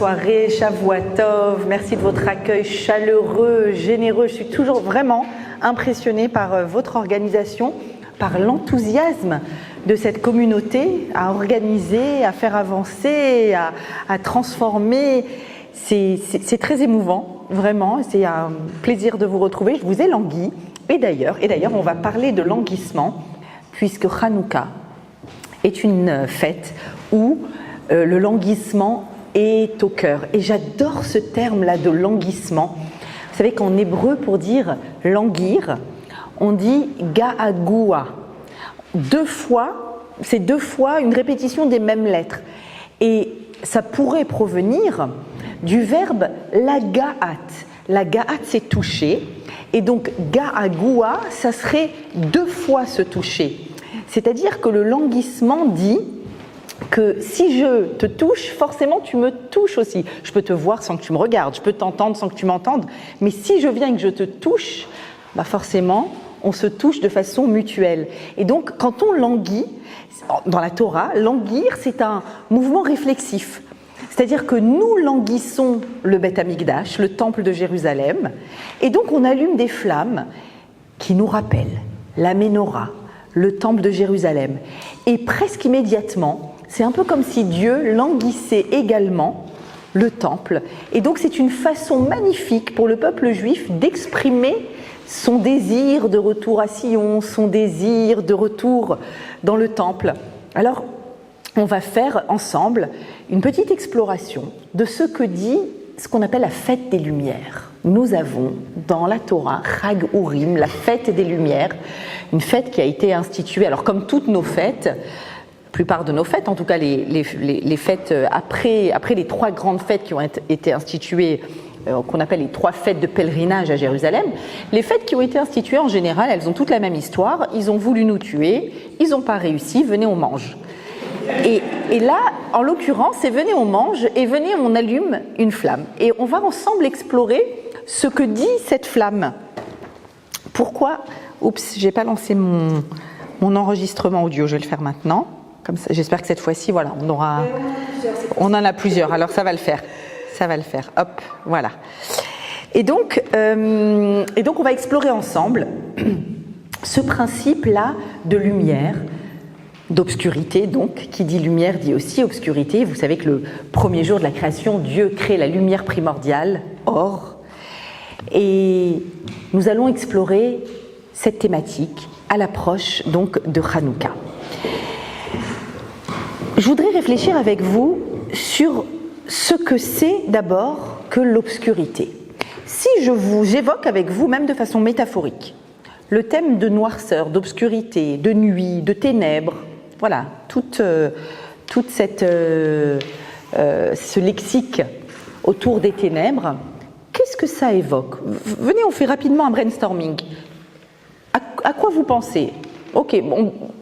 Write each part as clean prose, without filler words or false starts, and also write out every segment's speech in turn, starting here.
soirée, Shavua Tov. Merci de votre accueil chaleureux, généreux. Je suis toujours vraiment impressionnée par votre organisation, par l'enthousiasme de cette communauté à organiser, à faire avancer, à transformer. C'est très émouvant, vraiment. C'est un plaisir de vous retrouver. Je vous ai langui. Et d'ailleurs, on va parler de languissement, puisque Hanouka est une fête où le languissement est au cœur. Et j'adore ce terme-là de languissement. Vous savez qu'en hébreu, pour dire languir, on dit ga'agua. C'est deux fois une répétition des mêmes lettres. Et ça pourrait provenir du verbe laga'at. Laga'at, c'est toucher. Et donc ga'agua, ça serait deux fois se toucher. C'est-à-dire que le languissement dit que si je te touche, forcément tu me touches aussi. Je peux te voir sans que tu me regardes, je peux t'entendre sans que tu m'entendes, mais si je viens et que je te touche, bah forcément on se touche de façon mutuelle. Et donc quand on languit, dans la Torah, languir c'est un mouvement réflexif. C'est-à-dire que nous languissons le Beth Amikdash, le temple de Jérusalem, et donc on allume des flammes qui nous rappellent la Ménorah, le temple de Jérusalem. Et presque immédiatement, c'est un peu comme si Dieu languissait également le temple. Et donc c'est une façon magnifique pour le peuple juif d'exprimer son désir de retour à Sion, son désir de retour dans le temple. Alors, on va faire ensemble une petite exploration de ce que dit ce qu'on appelle la fête des Lumières. Nous avons dans la Torah Chag Urim, la fête des Lumières, une fête qui a été instituée, alors comme toutes nos fêtes, la plupart de nos fêtes, en tout cas les fêtes après les trois grandes fêtes qui ont été instituées, qu'on appelle les trois fêtes de pèlerinage à Jérusalem, les fêtes qui ont été instituées en général, elles ont toutes la même histoire, ils ont voulu nous tuer, ils n'ont pas réussi, venez on mange. Et là, en l'occurrence, c'est venez on mange et venez on allume une flamme. Et on va ensemble explorer ce que dit cette flamme. Pourquoi ? Oups, j'ai pas lancé mon enregistrement audio, je vais le faire maintenant. Comme ça, j'espère que cette fois-ci, voilà, on en a plusieurs, alors ça va le faire. Hop, voilà. Et donc on va explorer ensemble ce principe-là de lumière, d'obscurité, donc, qui dit lumière dit aussi obscurité. Vous savez que le premier jour de la création, Dieu crée la lumière primordiale, or. Et nous allons explorer cette thématique à l'approche donc de Hanouka. Je voudrais réfléchir avec vous sur ce que c'est d'abord que l'obscurité. Si j'évoque avec vous, même de façon métaphorique, le thème de noirceur, d'obscurité, de nuit, de ténèbres, voilà, toute ce lexique autour des ténèbres, qu'est-ce que ça évoque ? Venez, on fait rapidement un brainstorming. À quoi vous pensez ? Ok,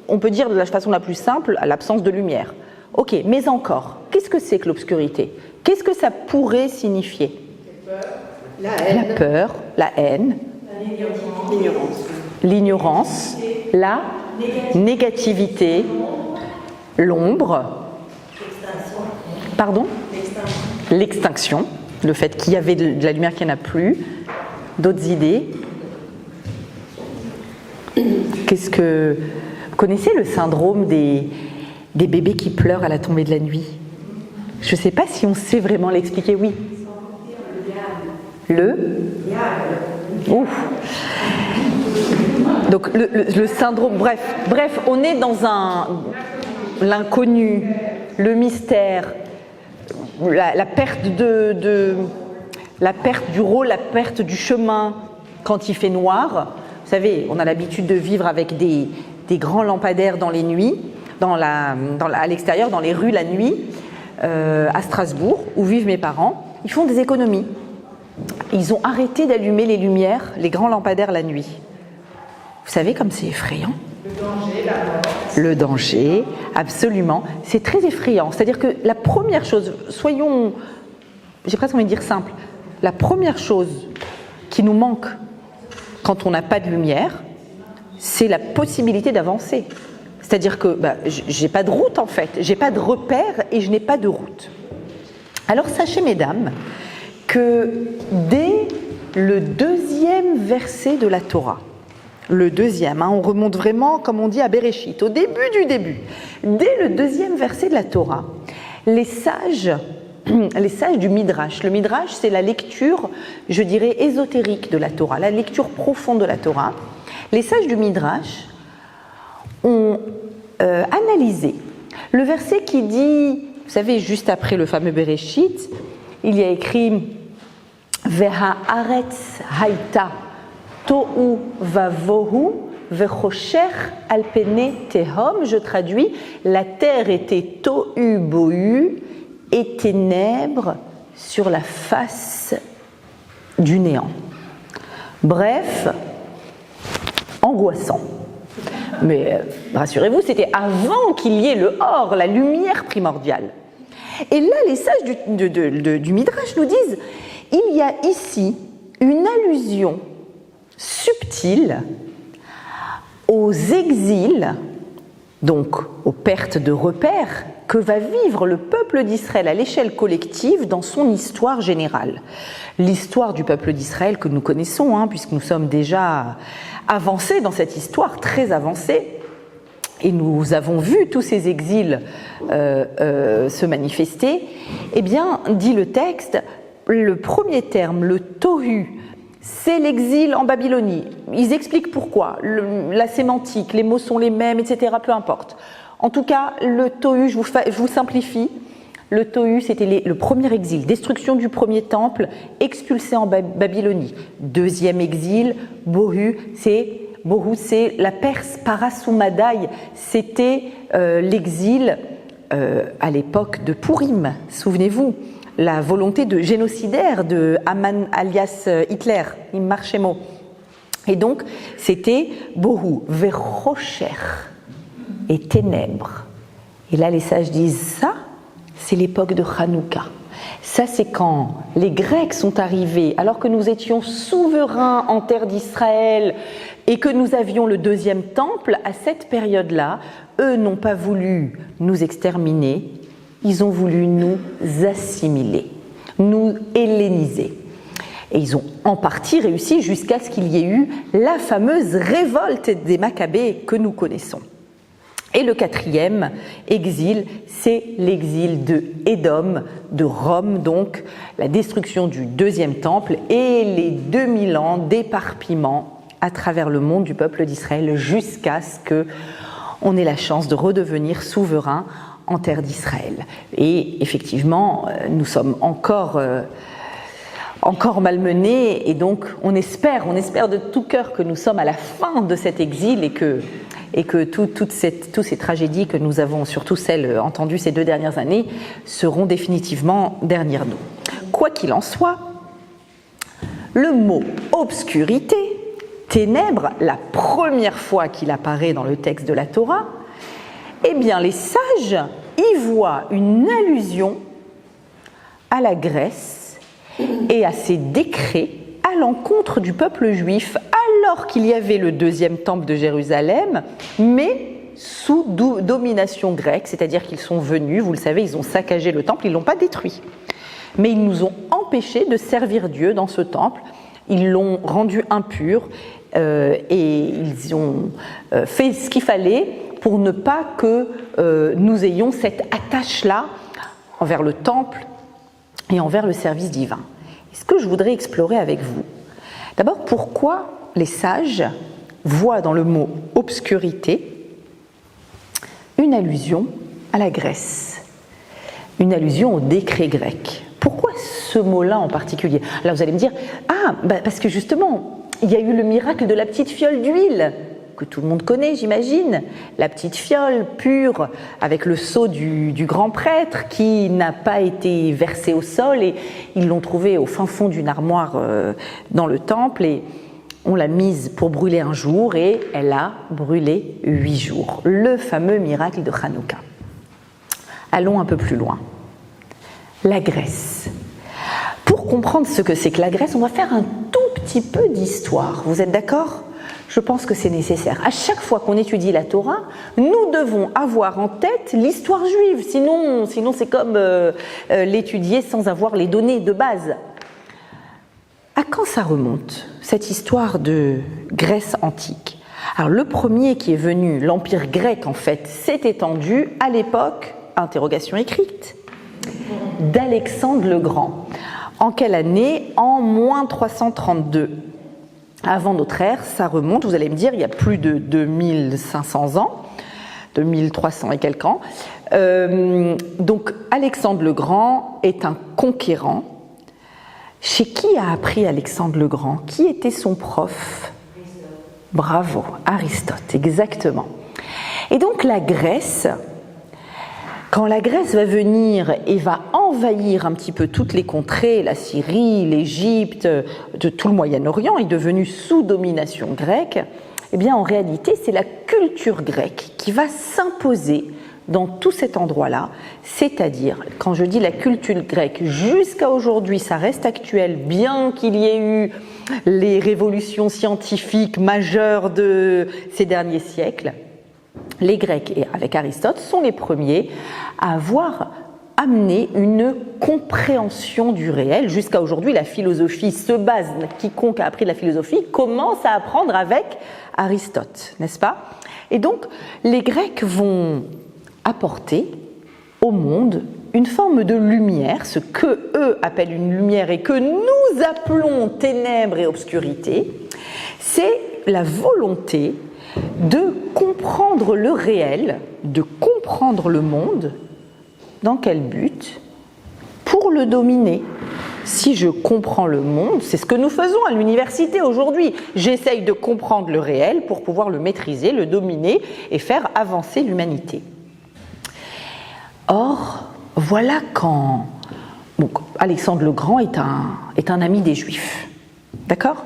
on peut dire de la façon la plus simple, à l'absence de lumière. Ok, mais encore, qu'est-ce que c'est que l'obscurité ? Qu'est-ce que ça pourrait signifier ? La peur, la haine, l'ignorance, la négativité, l'ombre, l'extinction, le fait qu'il y avait de la lumière qu'il n'y en a plus, d'autres idées. Vous connaissez le syndrome des bébés qui pleurent à la tombée de la nuit ? Je ne sais pas si on sait vraiment l'expliquer, oui. Ouf. Donc le syndrome, bref, on est dans l'inconnu, le mystère, la perte la perte du rôle, la perte du chemin quand il fait noir. Vous savez, on a l'habitude de vivre avec des grands lampadaires dans les nuits, à l'extérieur, dans les rues la nuit, à Strasbourg, où vivent mes parents. Ils font des économies. Ils ont arrêté d'allumer les lumières, les grands lampadaires la nuit. Vous savez comme c'est effrayant ? Le danger, absolument. C'est très effrayant. C'est-à-dire que la première chose, j'ai presque envie de dire simple, la première chose qui nous manque quand on n'a pas de lumière, c'est la possibilité d'avancer. C'est-à-dire que j'ai pas de route en fait, j'ai pas de repère et je n'ai pas de route. Alors sachez, mesdames, que dès le deuxième verset de la Torah, le deuxième, on remonte vraiment, comme on dit, à Bereshit, au début du début, dès le deuxième verset de la Torah, les sages du Midrash, le Midrash c'est la lecture, je dirais, ésotérique de la Torah, la lecture profonde de la Torah, les sages du Midrash ont analysé le verset qui dit, vous savez, juste après le fameux Bereshit, il y a écrit Veha aretz haïta tohu vavohu vechosher al pene tehom. Je traduis, la terre était tohu bohu et ténèbres sur la face du néant. Bref, angoissant. Mais rassurez-vous, c'était avant qu'il y ait le or, la lumière primordiale. Et là, les sages du Midrash nous disent, il y a ici une allusion subtile aux exils, donc aux pertes de repères, que va vivre le peuple d'Israël à l'échelle collective dans son histoire générale. L'histoire du peuple d'Israël que nous connaissons, puisque nous sommes déjà avancés dans cette histoire, très avancée, et nous avons vu tous ces exils se manifester, eh bien, dit le texte, le premier terme, le tohu, c'est l'exil en Babylonie. Ils expliquent pourquoi, la sémantique, les mots sont les mêmes, etc., peu importe. En tout cas, le tohu, je vous simplifie, le tohu, c'était le premier exil, destruction du premier temple, expulsé en Babylonie. Deuxième exil, bohu, c'est la Perse, Parasoumadai, c'était l'exil à l'époque de Purim, souvenez-vous, la volonté de génocidaire de Haman alias Hitler, Immar Shemo. Et donc, c'était bohu, vechocher, et ténèbres. Et là, les sages disent ça, c'est l'époque de Hanouka. Ça, c'est quand les Grecs sont arrivés, alors que nous étions souverains en terre d'Israël et que nous avions le deuxième temple, à cette période-là, eux n'ont pas voulu nous exterminer, ils ont voulu nous assimiler, nous helléniser. Et ils ont en partie réussi jusqu'à ce qu'il y ait eu la fameuse révolte des Maccabées que nous connaissons. Et le quatrième exil, c'est l'exil de Édom, de Rome, donc la destruction du deuxième temple et les 2000 ans d'éparpillement à travers le monde du peuple d'Israël jusqu'à ce qu'on ait la chance de redevenir souverain en terre d'Israël. Et effectivement, nous sommes encore malmenés et donc on espère de tout cœur que nous sommes à la fin de cet exil et que toutes ces tragédies que nous avons, surtout celles entendues ces 2 dernières années, seront définitivement derrière nous. Quoi qu'il en soit, le mot obscurité, ténèbres, la première fois qu'il apparaît dans le texte de la Torah, eh bien les sages y voient une allusion à la Grèce et à ses décrets à l'encontre du peuple juif, alors qu'il y avait le deuxième temple de Jérusalem, mais sous domination grecque, c'est-à-dire qu'ils sont venus, vous le savez, ils ont saccagé le temple, ils ne l'ont pas détruit. Mais ils nous ont empêchés de servir Dieu dans ce temple, ils l'ont rendu impur et ils ont fait ce qu'il fallait pour ne pas que nous ayons cette attache-là envers le temple et envers le service divin. Et ce que je voudrais explorer avec vous, d'abord, pourquoi les sages voient dans le mot obscurité une allusion à la Grèce, une allusion au décret grec. Pourquoi ce mot-là en particulier? Alors vous allez me dire, parce que justement, il y a eu le miracle de la petite fiole d'huile, que tout le monde connaît, j'imagine, la petite fiole pure avec le sceau du grand prêtre qui n'a pas été versé au sol et ils l'ont trouvée au fin fond d'une armoire dans le temple et on l'a mise pour brûler un jour et elle a brûlé 8 jours. Le fameux miracle de Hanouka. Allons un peu plus loin. La Grèce. Pour comprendre ce que c'est que la Grèce, on va faire un tout petit peu d'histoire. Vous êtes d'accord ? Je pense que c'est nécessaire. À chaque fois qu'on étudie la Torah, nous devons avoir en tête l'histoire juive. Sinon c'est comme l'étudier sans avoir les données de base. À quand ça remonte, cette histoire de Grèce antique? Alors le premier qui est venu, l'Empire grec en fait, s'est étendu à l'époque, interrogation écrite, d'Alexandre le Grand. En quelle année? En moins 332. Avant notre ère, ça remonte, vous allez me dire, il y a plus de 2500 ans, 2300 et quelques ans. Donc Alexandre le Grand est un conquérant. Chez qui a appris Alexandre le Grand? Qui était son prof? Bravo, Aristote, exactement. Et donc la Grèce, quand la Grèce va venir et va envahir un petit peu toutes les contrées, la Syrie, l'Égypte, de tout le Moyen-Orient, est devenue sous domination grecque, eh bien en réalité c'est la culture grecque qui va s'imposer dans tout cet endroit-là, c'est-à-dire, quand je dis la culture grecque, jusqu'à aujourd'hui, ça reste actuel, bien qu'il y ait eu les révolutions scientifiques majeures de ces derniers siècles, les Grecs, et avec Aristote, sont les premiers à avoir amené une compréhension du réel. Jusqu'à aujourd'hui, la philosophie se base, quiconque a appris de la philosophie commence à apprendre avec Aristote, n'est-ce pas? Et donc, les Grecs vont apporter au monde une forme de lumière, ce que eux appellent une lumière et que nous appelons ténèbres et obscurité, c'est la volonté de comprendre le réel, de comprendre le monde. Dans quel but? Pour le dominer. Si je comprends le monde, c'est ce que nous faisons à l'université aujourd'hui. J'essaye de comprendre le réel pour pouvoir le maîtriser, le dominer et faire avancer l'humanité. Or, voilà quand Alexandre le Grand est un ami des Juifs, d'accord?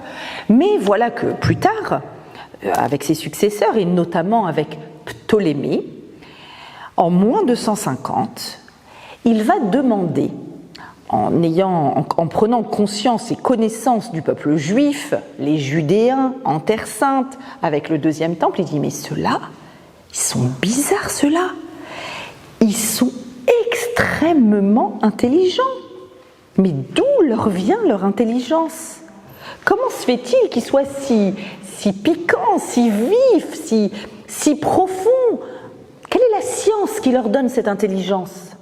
Mais voilà que plus tard, avec ses successeurs et notamment avec Ptolémée, en moins 250, il va demander, en prenant conscience et connaissance du peuple juif, les Judéens en Terre Sainte, avec le deuxième temple, il dit mais ceux-là, ils sont bizarres ceux-là. Ils sont extrêmement intelligents. Mais d'où leur vient leur intelligence? Comment se fait-il qu'ils soient si piquants, si vifs, si profonds? Quelle est la science qui leur donne cette intelligence?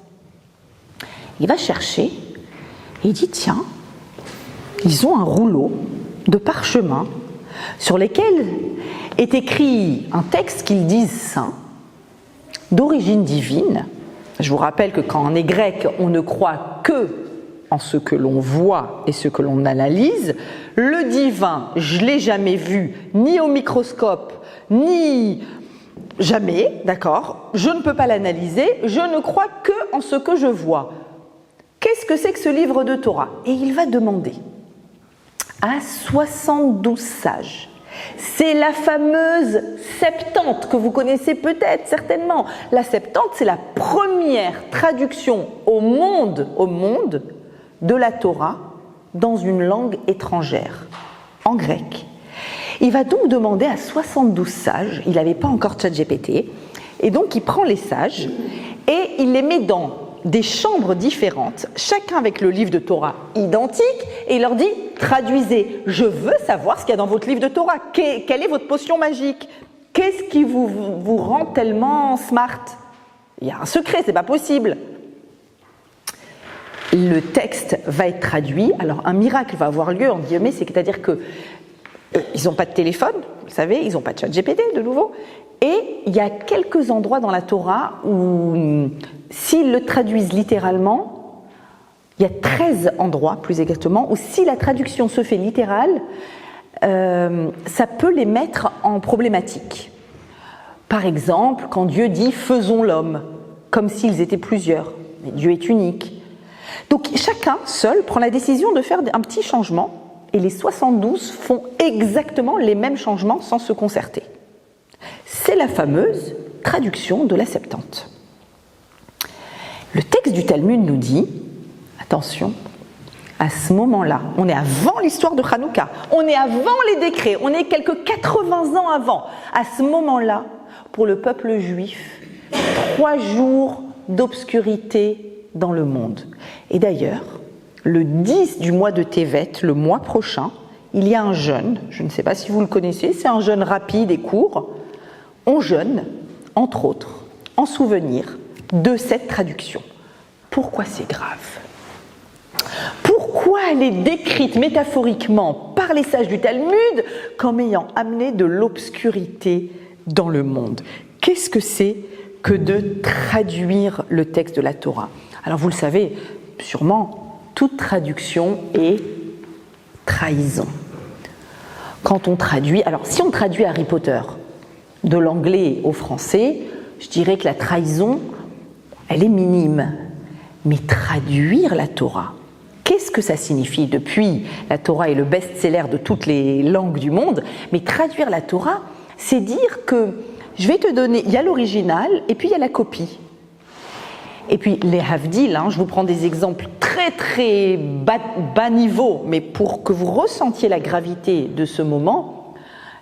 Il va chercher et il dit tiens, ils ont un rouleau de parchemin sur lequel est écrit un texte qu'ils disent saint, d'origine divine. Je vous rappelle que quand on est grec, on ne croit que en ce que l'on voit et ce que l'on analyse. Le divin, je ne l'ai jamais vu, ni au microscope, ni jamais, d'accord? Je ne peux pas l'analyser, je ne crois que en ce que je vois. Qu'est-ce que c'est que ce livre de Torah? Et il va demander à 72 sages. C'est la fameuse Septante que vous connaissez peut-être, certainement. La Septante, c'est la première traduction au monde de la Torah dans une langue étrangère, en grec. Il va donc demander à 72 sages, il n'avait pas encore ChatGPT, et donc il prend les sages et il les met dans des chambres différentes, chacun avec le livre de Torah identique, et il leur dit « Traduisez, je veux savoir ce qu'il y a dans votre livre de Torah. Quelle est votre potion magique? Qu'est-ce qui vous rend tellement smart ?» Il y a un secret, c'est pas possible. Le texte va être traduit, alors un miracle va avoir lieu, en guillemets, c'est-à-dire que ils n'ont pas de téléphone, vous savez, ils n'ont pas de ChatGPT de nouveau, et il y a quelques endroits dans la Torah où, s'ils le traduisent littéralement, il y a 13 endroits, plus exactement, où si la traduction se fait littérale, ça peut les mettre en problématique. Par exemple, quand Dieu dit « faisons l'homme », comme s'ils étaient plusieurs, mais Dieu est unique. Donc chacun, seul, prend la décision de faire un petit changement, et les 72 font exactement les mêmes changements sans se concerter. C'est la fameuse traduction de la Septante. Le texte du Talmud nous dit, attention, À ce moment-là, on est avant l'histoire de Hanouka, on est avant les décrets, on est quelques 80 ans avant. À ce moment-là, pour le peuple juif, 3 jours d'obscurité dans le monde. Et d'ailleurs, le 10 du mois de Tevet, le mois prochain, il y a un jeûne, je ne sais pas si vous le connaissez, c'est un jeûne rapide et court. On jeûne, entre autres, en souvenir de cette traduction. Pourquoi c'est grave ? Pourquoi elle est décrite métaphoriquement par les sages du Talmud comme ayant amené de l'obscurité dans le monde ? Qu'est-ce que c'est que de traduire le texte de la Torah ? Alors vous le savez, sûrement, toute traduction est trahison. Quand on traduit, alors si on traduit Harry Potter de l'anglais au français, je dirais que la trahison, elle est minime. Mais traduire la Torah, qu'est-ce que ça signifie ? Depuis, la Torah est le best-seller de toutes les langues du monde, mais traduire la Torah, c'est dire que je vais te donner, il y a l'original et puis il y a la copie. Et puis les havdil, je vous prends des exemples très très bas niveau, mais pour que vous ressentiez la gravité de ce moment,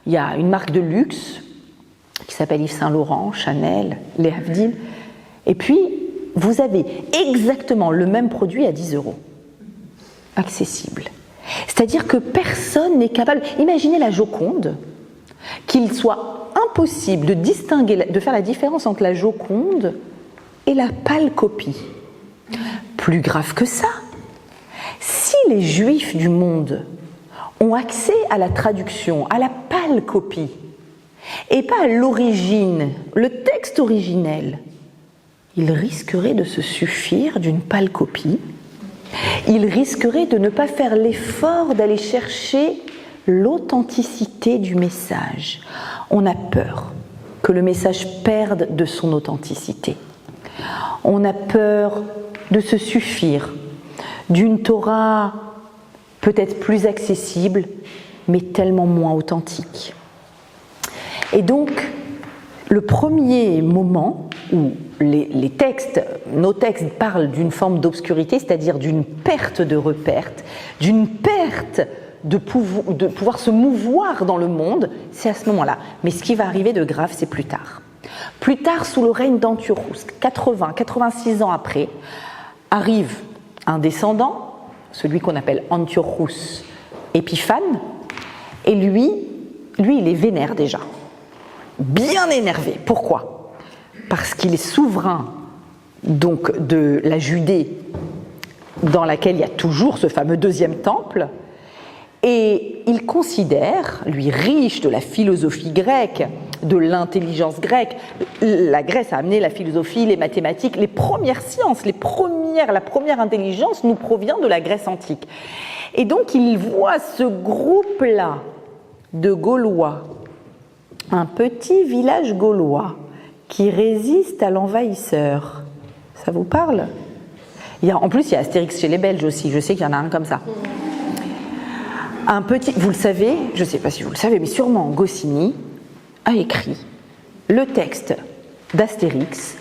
il y a une marque de luxe qui s'appelle Yves Saint Laurent, Chanel, les havdil, et puis vous avez exactement le même produit à 10 €, accessible. C'est-à-dire que personne n'est capable, imaginez la Joconde, qu'il soit impossible de distinguer, de faire la différence entre la Joconde et la pâle copie. Plus grave que ça, si les Juifs du monde ont accès à la traduction, à la pâle copie, et pas à l'origine, le texte originel, ils risqueraient de se suffire d'une pâle copie, ils risqueraient de ne pas faire l'effort d'aller chercher l'authenticité du message. On a peur que le message perde de son authenticité. On a peur de se suffire d'une Torah peut-être plus accessible, mais tellement moins authentique. Et donc, le premier moment où les textes, nos textes parlent d'une forme d'obscurité, c'est-à-dire d'une perte de repères, d'une perte de pouvoir se mouvoir dans le monde, c'est à ce moment-là. Mais ce qui va arriver de grave, c'est plus tard. Plus tard, sous le règne d'Antiochus, 86 ans après, arrive un descendant, celui qu'on appelle Antiochus Épiphane, et lui, il est vénère déjà, bien énervé. Pourquoi ? Parce qu'il est souverain donc de la Judée, dans laquelle il y a toujours ce fameux deuxième temple, et il considère, lui riche de la philosophie grecque, de l'intelligence grecque, la Grèce a amené la philosophie, les mathématiques, les premières sciences, la première intelligence nous provient de la Grèce antique. Et donc il voit ce groupe-là de Gaulois, un petit village gaulois qui résiste à l'envahisseur. Ça vous parle ? En plus, il y a Astérix chez les Belges aussi, je sais qu'il y en a un comme ça. Vous le savez, je ne sais pas si vous le savez, mais sûrement Goscinny a écrit le texte d'Astérix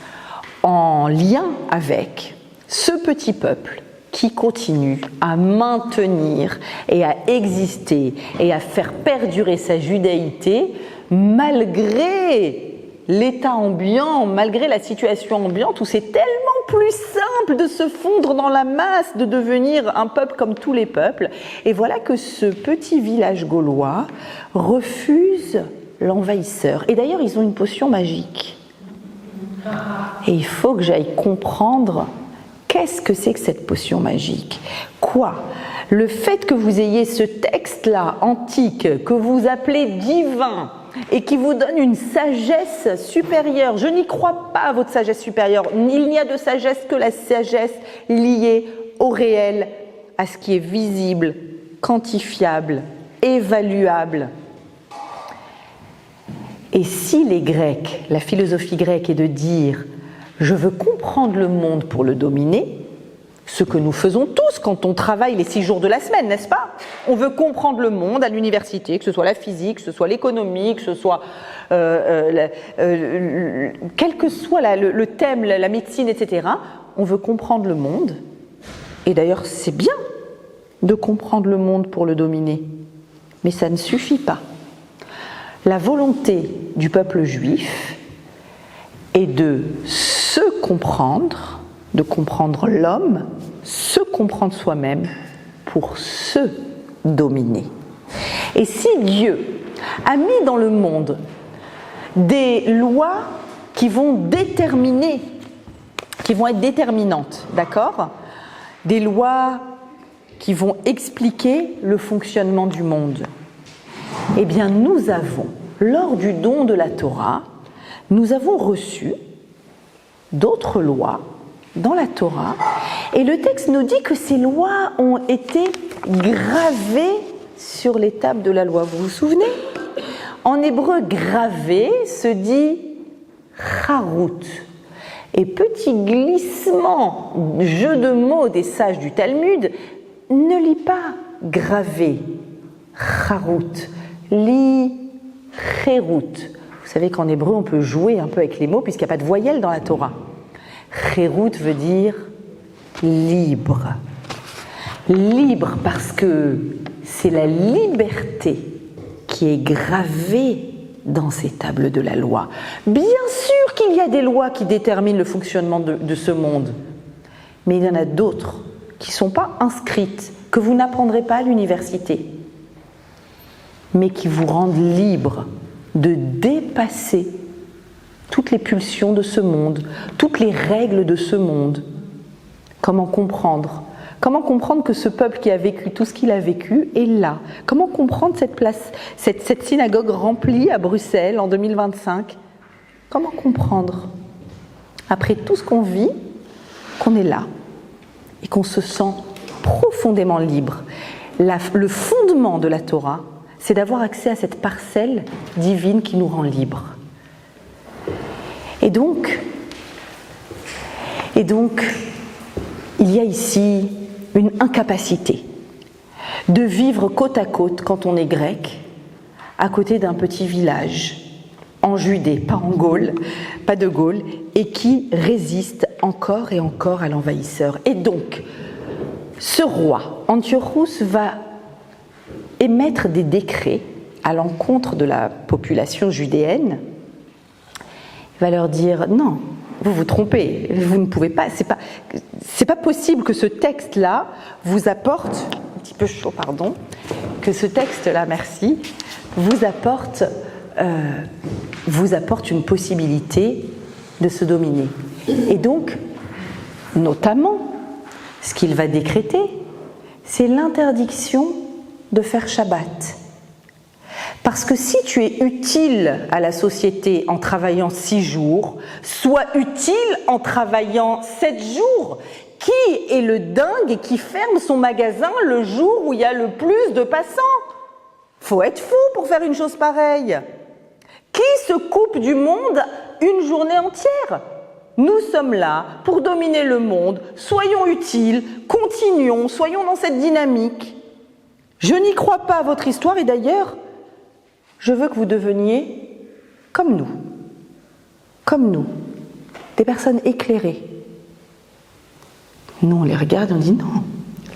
en lien avec ce petit peuple qui continue à maintenir et à exister et à faire perdurer sa judaïté malgré l'état ambiant, malgré la situation ambiante où c'est tellement plus simple de se fondre dans la masse, de devenir un peuple comme tous les peuples. Et voilà que ce petit village gaulois refuse l'envahisseur. Et d'ailleurs, ils ont une potion magique. Et il faut que j'aille comprendre qu'est-ce que c'est que cette potion magique. Quoi ? Le fait que vous ayez ce texte-là, antique, que vous appelez divin, et qui vous donne une sagesse supérieure. Je n'y crois pas à votre sagesse supérieure. Il n'y a de sagesse que la sagesse liée au réel, à ce qui est visible, quantifiable, évaluable. Et si les Grecs, la philosophie grecque est de dire « je veux comprendre le monde pour le dominer », ce que nous faisons tous quand on travaille les 6 jours de la semaine, n'est-ce pas ? On veut comprendre le monde à l'université, que ce soit la physique, que ce soit l'économie, que ce soit quel que soit le thème, la médecine, etc. On veut comprendre le monde. Et d'ailleurs, c'est bien. de comprendre le monde pour le dominer. Mais ça ne suffit pas. La volonté du peuple juif est de se comprendre, de comprendre l'homme, se comprendre soi-même pour se dominer. Et si Dieu a mis dans le monde des lois qui vont déterminer, qui vont être déterminantes, d'accord ? Des lois qui vont expliquer le fonctionnement du monde. Eh bien, nous avons, lors du don de la Torah, nous avons reçu d'autres lois dans la Torah, et le texte nous dit que ces lois ont été gravées sur les tables de la loi. Vous vous souvenez ? En hébreu, gravé se dit charut. Et petit glissement, jeu de mots des sages du Talmud, ne lis pas gravé, charut, lis cherut. Vous savez qu'en hébreu, on peut jouer un peu avec les mots puisqu'il n'y a pas de voyelle dans la Torah. Cherut veut dire libre. Libre parce que c'est la liberté qui est gravée dans ces tables de la loi. Bien sûr qu'il y a des lois qui déterminent le fonctionnement de ce monde, mais il y en a d'autres qui ne sont pas inscrites, que vous n'apprendrez pas à l'université, mais qui vous rendent libre de dépasser toutes les pulsions de ce monde, toutes les règles de ce monde. Comment comprendre ? Comment comprendre que ce peuple qui a vécu tout ce qu'il a vécu est là ? Comment comprendre cette place, cette synagogue remplie à Bruxelles en 2025 ? Comment comprendre, après tout ce qu'on vit, qu'on est là et qu'on se sent profondément libre ? Le fondement de la Torah, c'est d'avoir accès à cette parcelle divine qui nous rend libres. Et donc, il y a ici une incapacité de vivre côte à côte quand on est grec, à côté d'un petit village en Judée, pas en Gaule, pas de Gaule, et qui résiste encore et encore à l'envahisseur. Et donc, ce roi, Antiochus, va émettre des décrets à l'encontre de la population judéenne. Il va leur dire non, vous vous trompez, vous ne pouvez pas, c'est pas possible que ce texte-là vous apporte, un petit peu chaud, pardon, que ce texte-là, merci, vous apporte une possibilité de se dominer. Et donc, notamment, ce qu'il va décréter, c'est l'interdiction de faire Shabbat. Parce que si tu es utile à la société en travaillant 6 jours, sois utile en travaillant 7 jours. Qui est le dingue qui ferme son magasin le jour où il y a le plus de passants ? Faut être fou pour faire une chose pareille. Qui se coupe du monde une journée entière ? Nous sommes là pour dominer le monde. Soyons utiles, continuons, soyons dans cette dynamique. Je n'y crois pas à votre histoire et d'ailleurs, je veux que vous deveniez comme nous, des personnes éclairées. Nous, on les regarde et on dit non,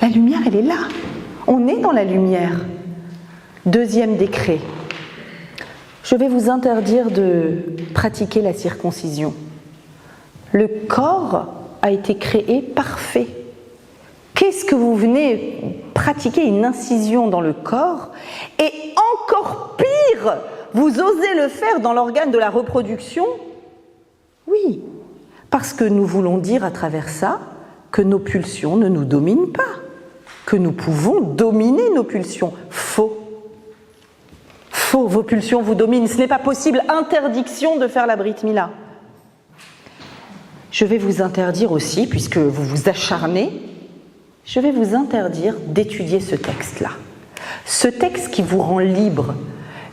la lumière, elle est là. On est dans la lumière. Deuxième décret. Je vais vous interdire de pratiquer la circoncision. Le corps a été créé parfait. Qu'est-ce que vous venez pratiquer une incision dans le corps et encore pire, vous osez le faire dans l'organe de la reproduction ? Oui, parce que nous voulons dire à travers ça que nos pulsions ne nous dominent pas, que nous pouvons dominer nos pulsions. Faux. Faux, vos pulsions vous dominent, ce n'est pas possible. Interdiction de faire la Brit Mila. Je vais vous interdire aussi, puisque vous vous acharnez, je vais vous interdire d'étudier ce texte-là. Ce texte qui vous rend libre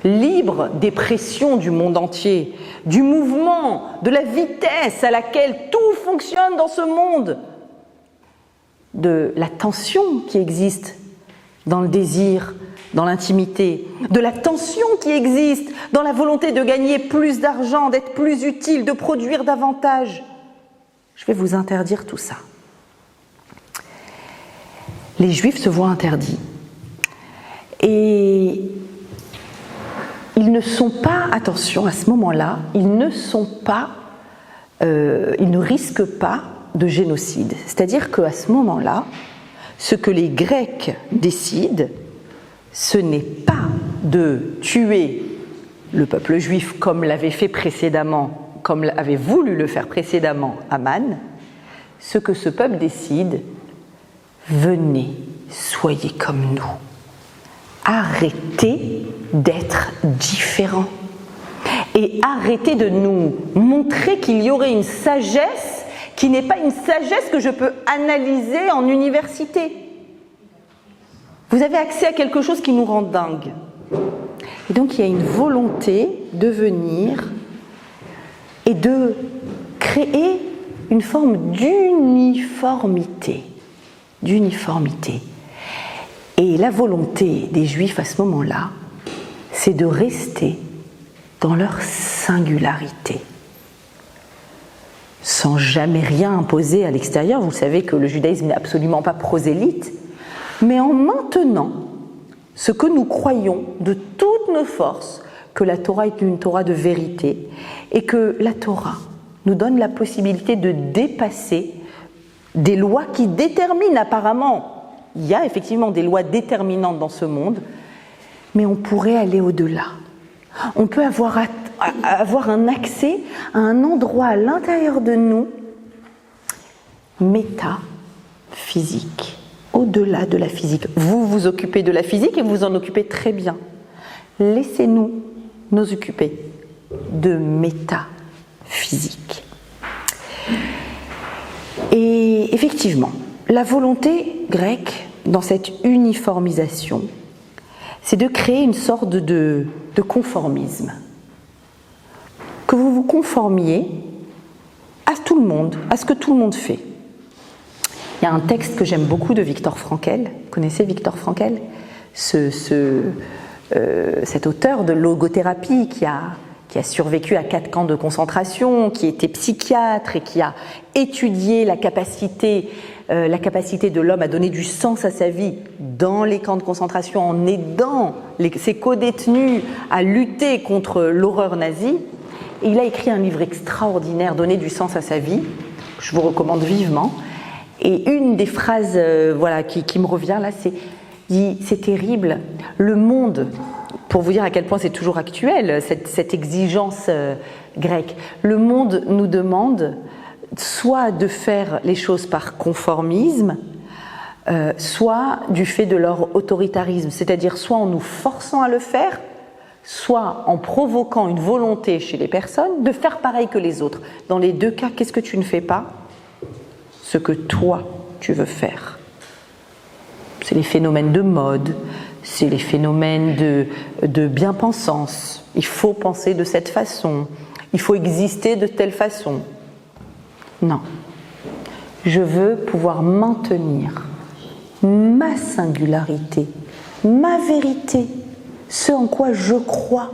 des pressions du monde entier, du mouvement, de la vitesse à laquelle tout fonctionne dans ce monde, de la tension qui existe dans le désir, dans l'intimité, de la tension qui existe dans la volonté de gagner plus d'argent, d'être plus utile, de produire davantage. Je vais vous interdire tout ça. les Juifs se voient interdits. Et ils ne sont pas, attention, à ce moment-là, ils ne risquent pas de génocide. C'est-à-dire qu'à ce moment-là, ce que les Grecs décident, ce n'est pas de tuer le peuple juif comme l'avait fait précédemment, comme avait voulu le faire précédemment Aman. Ce que ce peuple décide, venez, soyez comme nous. Arrêtez d'être différents. Et arrêtez de nous montrer qu'il y aurait une sagesse qui n'est pas une sagesse que je peux analyser en université. Vous avez accès à quelque chose qui nous rend dingue. Et donc il y a une volonté de venir et de créer une forme d'uniformité. Et la volonté des Juifs à ce moment-là, c'est de rester dans leur singularité, sans jamais rien imposer à l'extérieur. Vous savez que le judaïsme n'est absolument pas prosélyte, mais en maintenant ce que nous croyons de toutes nos forces, que la Torah est une Torah de vérité, et que la Torah nous donne la possibilité de dépasser des lois qui déterminent apparemment. Il y a effectivement des lois déterminantes dans ce monde, mais on pourrait aller au-delà. On peut avoir un accès à un endroit à l'intérieur de nous, métaphysique, au-delà de la physique. Vous vous occupez de la physique et vous en occupez très bien. Laissez-nous nous occuper de métaphysique. Et effectivement, la volonté grecque, dans cette uniformisation, c'est de créer une sorte de conformisme. Que vous vous conformiez à tout le monde, à ce que tout le monde fait. Il y a un texte que j'aime beaucoup de Viktor Frankl. Vous connaissez Viktor Frankl ? Cet auteur de logothérapie qui a survécu à 4 camps de concentration, qui était psychiatre et qui a étudié la capacité de l'homme à donner du sens à sa vie dans les camps de concentration en aidant ses co-détenus à lutter contre l'horreur nazie. Et il a écrit un livre extraordinaire, Donner du sens à sa vie, je vous recommande vivement. Et une des phrases qui me revient là, c'est terrible, le monde, pour vous dire à quel point c'est toujours actuel, cette exigence grecque, le monde nous demande soit de faire les choses par conformisme, soit du fait de leur autoritarisme, c'est-à-dire soit en nous forçant à le faire, soit en provoquant une volonté chez les personnes de faire pareil que les autres. Dans les deux cas, qu'est-ce que tu ne fais pas ? Ce que toi, tu veux faire. C'est les phénomènes de mode, c'est les phénomènes de bien-pensance. Il faut penser de cette façon, il faut exister de telle façon. Non. Je veux pouvoir maintenir ma singularité, ma vérité, ce en quoi je crois.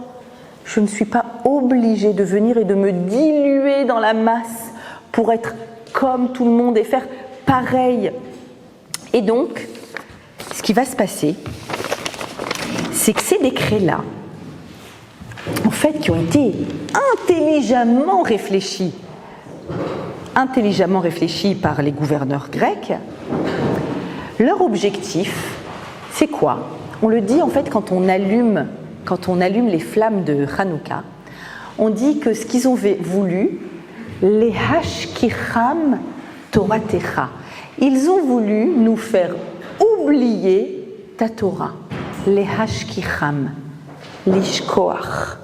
Je ne suis pas obligée de venir et de me diluer dans la masse pour être comme tout le monde et faire pareil. Et donc, ce qui va se passer, c'est que ces décrets-là, en fait, qui ont été intelligemment réfléchis par les gouverneurs grecs, leur objectif, c'est quoi ? On le dit en fait quand on allume les flammes de Hanouka, on dit que ce qu'ils ont voulu, les hashkicham toratecha, ils ont voulu nous faire oublier ta Torah, les hashkicham, l'ishkoach,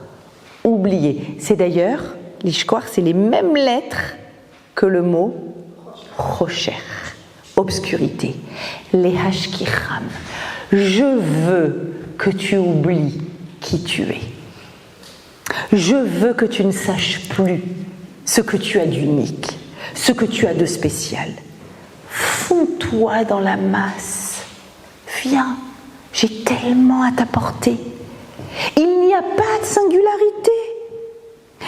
oublier. C'est d'ailleurs, l'ishkoach, c'est les mêmes lettres que le mot rocher, obscurité, les hashkicham. Je veux que tu oublies qui tu es. Je veux que tu ne saches plus ce que tu as d'unique, ce que tu as de spécial. Fonds-toi dans la masse. Viens, j'ai tellement à t'apporter. Il n'y a pas de singularité.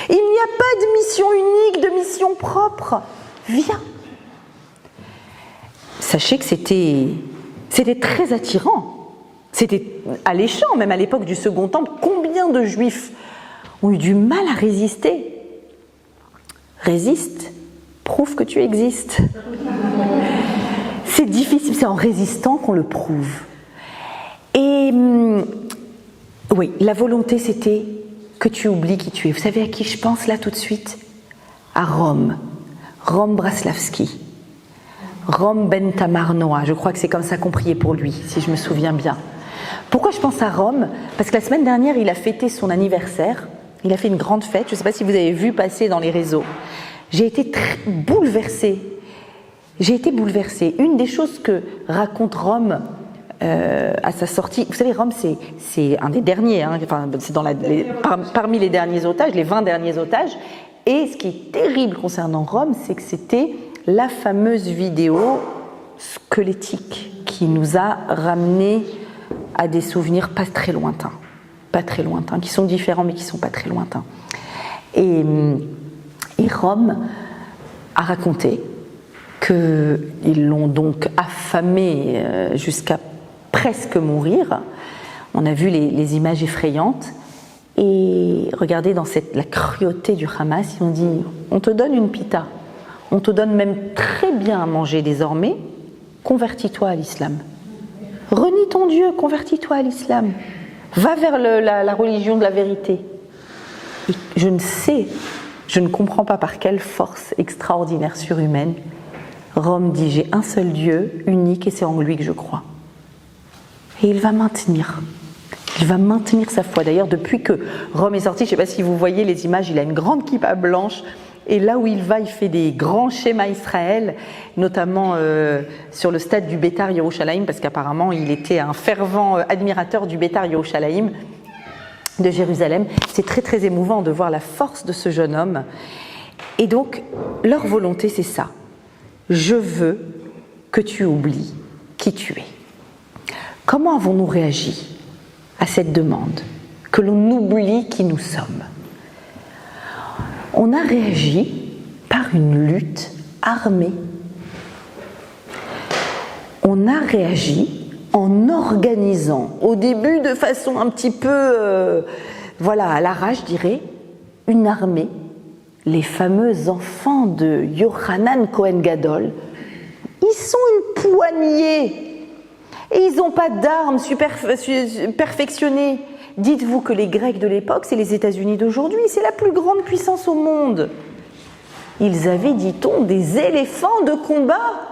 Il n'y a pas de mission unique, de mission propre. Viens. Sachez que c'était C'était très attirant, c'était alléchant, même à l'époque du Second Temple. Combien de Juifs ont eu du mal à résister? Résiste, prouve que tu existes. C'est difficile, c'est en résistant qu'on le prouve. Et oui, la volonté, c'était que tu oublies qui tu es. Vous savez à qui je pense là tout de suite? À Rome, Rome Braslavski, Rome Ben Tamar Noah. Je crois que c'est comme ça qu'on priait pour lui, si je me souviens bien. Pourquoi je pense à Rome? Parce que la semaine dernière, il a fêté son anniversaire. Il a fait une grande fête. Je ne sais pas si vous avez vu passer dans les réseaux. J'ai été bouleversée. J'ai été bouleversée. Une des choses que raconte Rome à sa sortie, vous savez, Rome, c'est un des derniers, hein, enfin, c'est parmi les derniers otages, les 20 derniers otages. Et ce qui est terrible concernant Rome, c'est que c'était la fameuse vidéo squelettique qui nous a ramenés à des souvenirs pas très lointains, qui sont différents mais qui sont pas très lointains. Et Rome a raconté qu'ils l'ont donc affamé jusqu'à presque mourir. On a vu les images effrayantes. Et regardez dans la cruauté du Hamas, ils ont dit « On te donne une pita, on te donne même très bien à manger désormais, convertis-toi à l'islam. Renie ton Dieu, convertis-toi à l'islam. Va vers la religion de la vérité. » Et je ne comprends pas par quelle force extraordinaire surhumaine, Rome dit « J'ai un seul Dieu, unique, et c'est en lui que je crois. » Et il va maintenir sa foi. D'ailleurs, depuis que Rome est sorti, je ne sais pas si vous voyez les images, il a une grande kippa blanche, et là où il va, il fait des grands schémas Israël, notamment sur le stade du Beitar Yerushalayim, parce qu'apparemment, il était un fervent admirateur du Beitar Yerushalayim de Jérusalem. C'est très très émouvant de voir la force de ce jeune homme. Et donc, leur volonté, c'est ça. Je veux que tu oublies qui tu es. Comment avons-nous réagi à cette demande, que l'on oublie qui nous sommes? On a réagi par une lutte armée. On a réagi en organisant, au début de façon un petit peu, à l'arrache, je dirais, une armée. Les fameux enfants de Yochanan Cohen Gadol, ils sont une poignée. Et ils n'ont pas d'armes perfectionnées. Dites-vous que les Grecs de l'époque, c'est les États-Unis d'aujourd'hui, c'est la plus grande puissance au monde. Ils avaient, dit-on, des éléphants de combat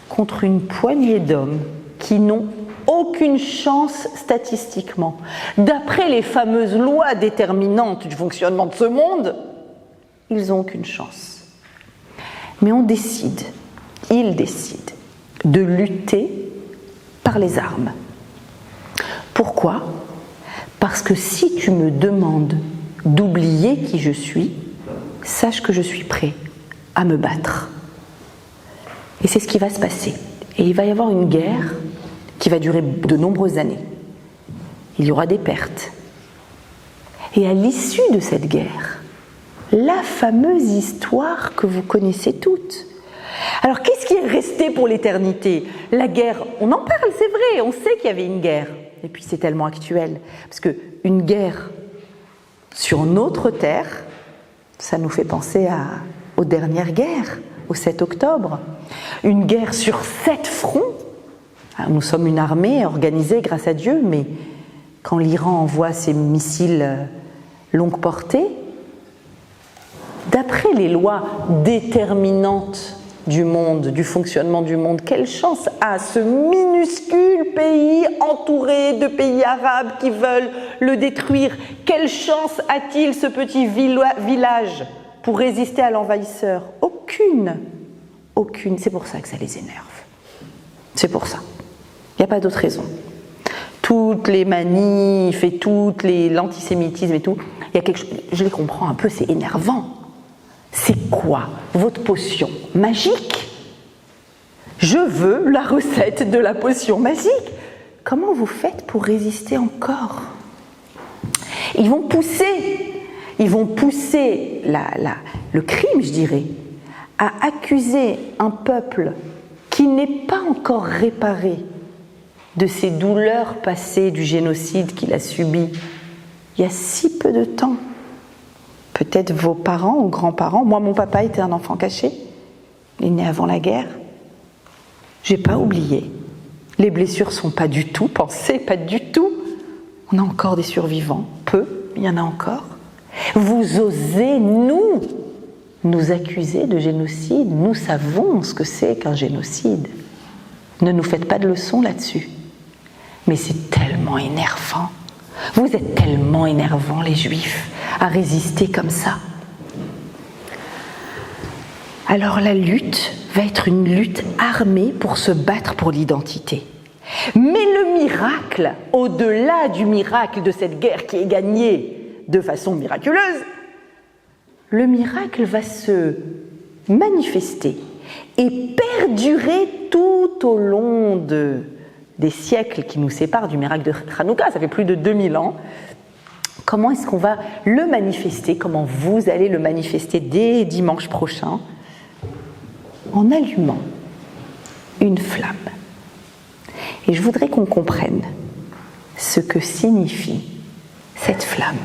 contre une poignée d'hommes qui n'ont aucune chance statistiquement. D'après les fameuses lois déterminantes du fonctionnement de ce monde, ils n'ont aucune chance. Mais ils décident de lutter par les armes. Pourquoi? Parce que si tu me demandes d'oublier qui je suis, sache que je suis prêt à me battre. Et c'est ce qui va se passer. Et il va y avoir une guerre qui va durer de nombreuses années. Il y aura des pertes. Et à l'issue de cette guerre, la fameuse histoire que vous connaissez toutes. Alors, qu'est-ce qui est resté pour l'éternité? La guerre, on en parle, c'est vrai, on sait qu'il y avait une guerre. Et puis, c'est tellement actuel. Parce qu'une guerre sur notre terre, ça nous fait penser aux dernières guerres, au 7 octobre. Une guerre sur 7 fronts. Nous sommes une armée organisée grâce à Dieu, mais quand l'Iran envoie ses missiles longue portée, d'après les lois déterminantes du monde, du fonctionnement du monde, quelle chance a ce minuscule pays entouré de pays arabes qui veulent le détruire? Quelle chance a-t-il ce petit village pour résister à l'envahisseur? Aucune. C'est pour ça que ça les énerve. C'est pour ça. Il n'y a pas d'autre raison. Toutes les manifs et l'antisémitisme et tout, il y a quelque chose, je les comprends un peu, c'est énervant. C'est quoi votre potion magique? Je veux la recette de la potion magique. Comment vous faites pour résister encore? Ils vont pousser le crime, je dirais, à accuser un peuple qui n'est pas encore réparé de ses douleurs passées du génocide qu'il a subi il y a si peu de temps. Peut-être vos parents ou grands-parents. Moi, mon papa était un enfant caché. Il est né avant la guerre. J'ai pas oublié. Les blessures sont pas du tout pensées, pas du tout. On a encore des survivants, peu, mais il y en a encore. Vous osez, nous accuser de génocide. Nous savons ce que c'est qu'un génocide. Ne nous faites pas de leçons là-dessus. Mais c'est tellement énervant. Vous êtes tellement énervants, les Juifs, à résister comme ça. Alors la lutte va être une lutte armée pour se battre pour l'identité. Mais le miracle, au-delà du miracle de cette guerre qui est gagnée de façon miraculeuse, le miracle va se manifester et perdurer tout au long des siècles qui nous séparent du miracle de Hanouka. Ça fait plus de 2000 ans. Comment est-ce qu'on va le manifester? Comment vous allez le manifester dès dimanche prochain? En allumant une flamme. Et je voudrais qu'on comprenne ce que signifie cette flamme.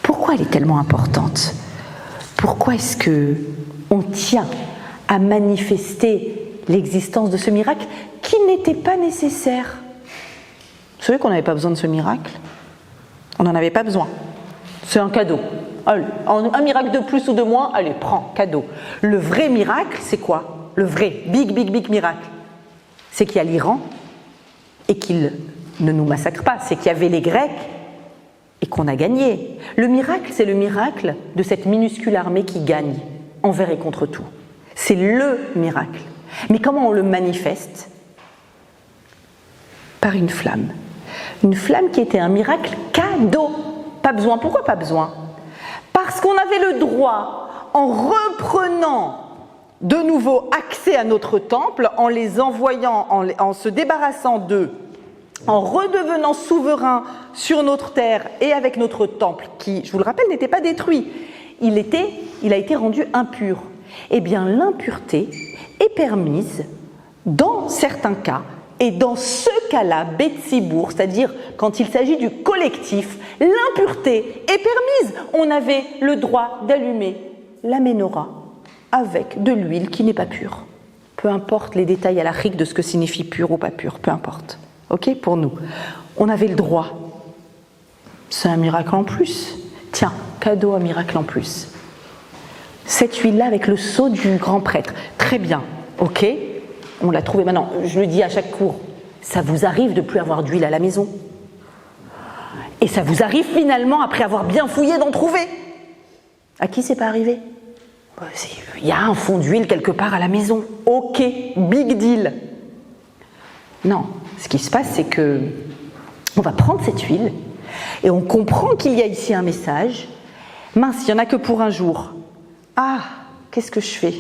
Pourquoi elle est tellement importante? Pourquoi est-ce qu'on tient à manifester l'existence de ce miracle qui n'était pas nécessaire? Vous savez qu'on n'avait pas besoin de ce miracle? On n'en avait pas besoin. C'est un cadeau. Allez, un miracle de plus ou de moins, allez, prends, cadeau. Le vrai miracle, c'est quoi? Le vrai, big miracle. C'est qu'il y a l'Iran et qu'il ne nous massacre pas. C'est qu'il y avait les Grecs et qu'on a gagné. Le miracle, c'est le miracle de cette minuscule armée qui gagne envers et contre tout. C'est le miracle. Mais comment on le manifeste? Par une flamme. Une flamme qui était un miracle cadeau. Pas besoin. Pourquoi pas besoin? Parce qu'on avait le droit, en reprenant de nouveau accès à notre temple, en les envoyant, en se débarrassant d'eux, en redevenant souverain sur notre terre et avec notre temple, qui, je vous le rappelle, n'était pas détruit. Il a été rendu impur. Eh bien, l'impureté est permise dans certains cas, et dans ce cas-là, Betsibour, c'est-à-dire quand il s'agit du collectif, l'impureté est permise. On avait le droit d'allumer la menorah avec de l'huile qui n'est pas pure. Peu importe les détails à la rique de ce que signifie pur ou pas pur, peu importe. Ok, pour nous. On avait le droit. C'est un miracle en plus. Tiens, cadeau à miracle en plus. Cette huile-là avec le sceau du grand prêtre. Très bien, ok. On l'a trouvé maintenant, je le dis à chaque cours, ça vous arrive de ne plus avoir d'huile à la maison. Et ça vous arrive finalement, après avoir bien fouillé, d'en trouver. À qui c'est pas arrivé? Il y a un fond d'huile quelque part à la maison. Ok, big deal. Non, ce qui se passe, c'est que on va prendre cette huile et on comprend qu'il y a ici un message. Mince, il n'y en a que pour un jour. Ah, qu'est-ce que je fais?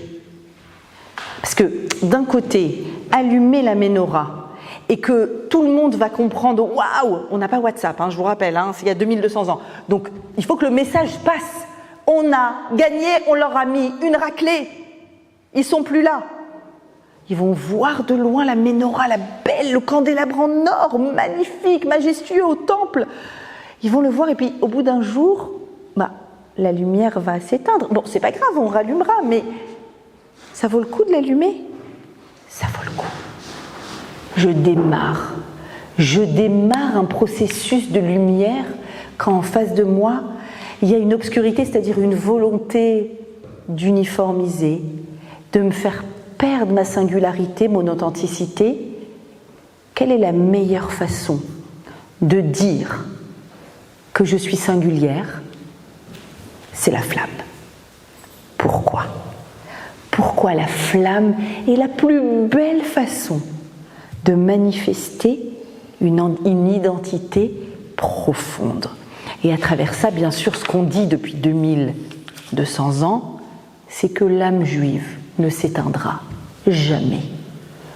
Parce que d'un côté, allumer la menorah et que tout le monde va comprendre, waouh, on n'a pas WhatsApp, je vous rappelle, c'est il y a 2200 ans. Donc il faut que le message passe. On a gagné, on leur a mis une raclée. Ils sont plus là. Ils vont voir de loin la menorah, la belle, le candélabre en or, magnifique, majestueux au temple. Ils vont le voir et puis au bout d'un jour, la lumière va s'éteindre. Bon, c'est pas grave, on rallumera, mais ça vaut le coup de l'allumer? Ça vaut le coup. Je démarre un processus de lumière quand en face de moi, il y a une obscurité, c'est-à-dire une volonté d'uniformiser, de me faire perdre ma singularité, mon authenticité. Quelle est la meilleure façon de dire que je suis singulière? C'est la flamme. Pourquoi? Pourquoi la flamme est la plus belle façon de manifester une identité profonde. Et à travers ça, bien sûr, ce qu'on dit depuis 2200 ans, c'est que l'âme juive ne s'éteindra jamais.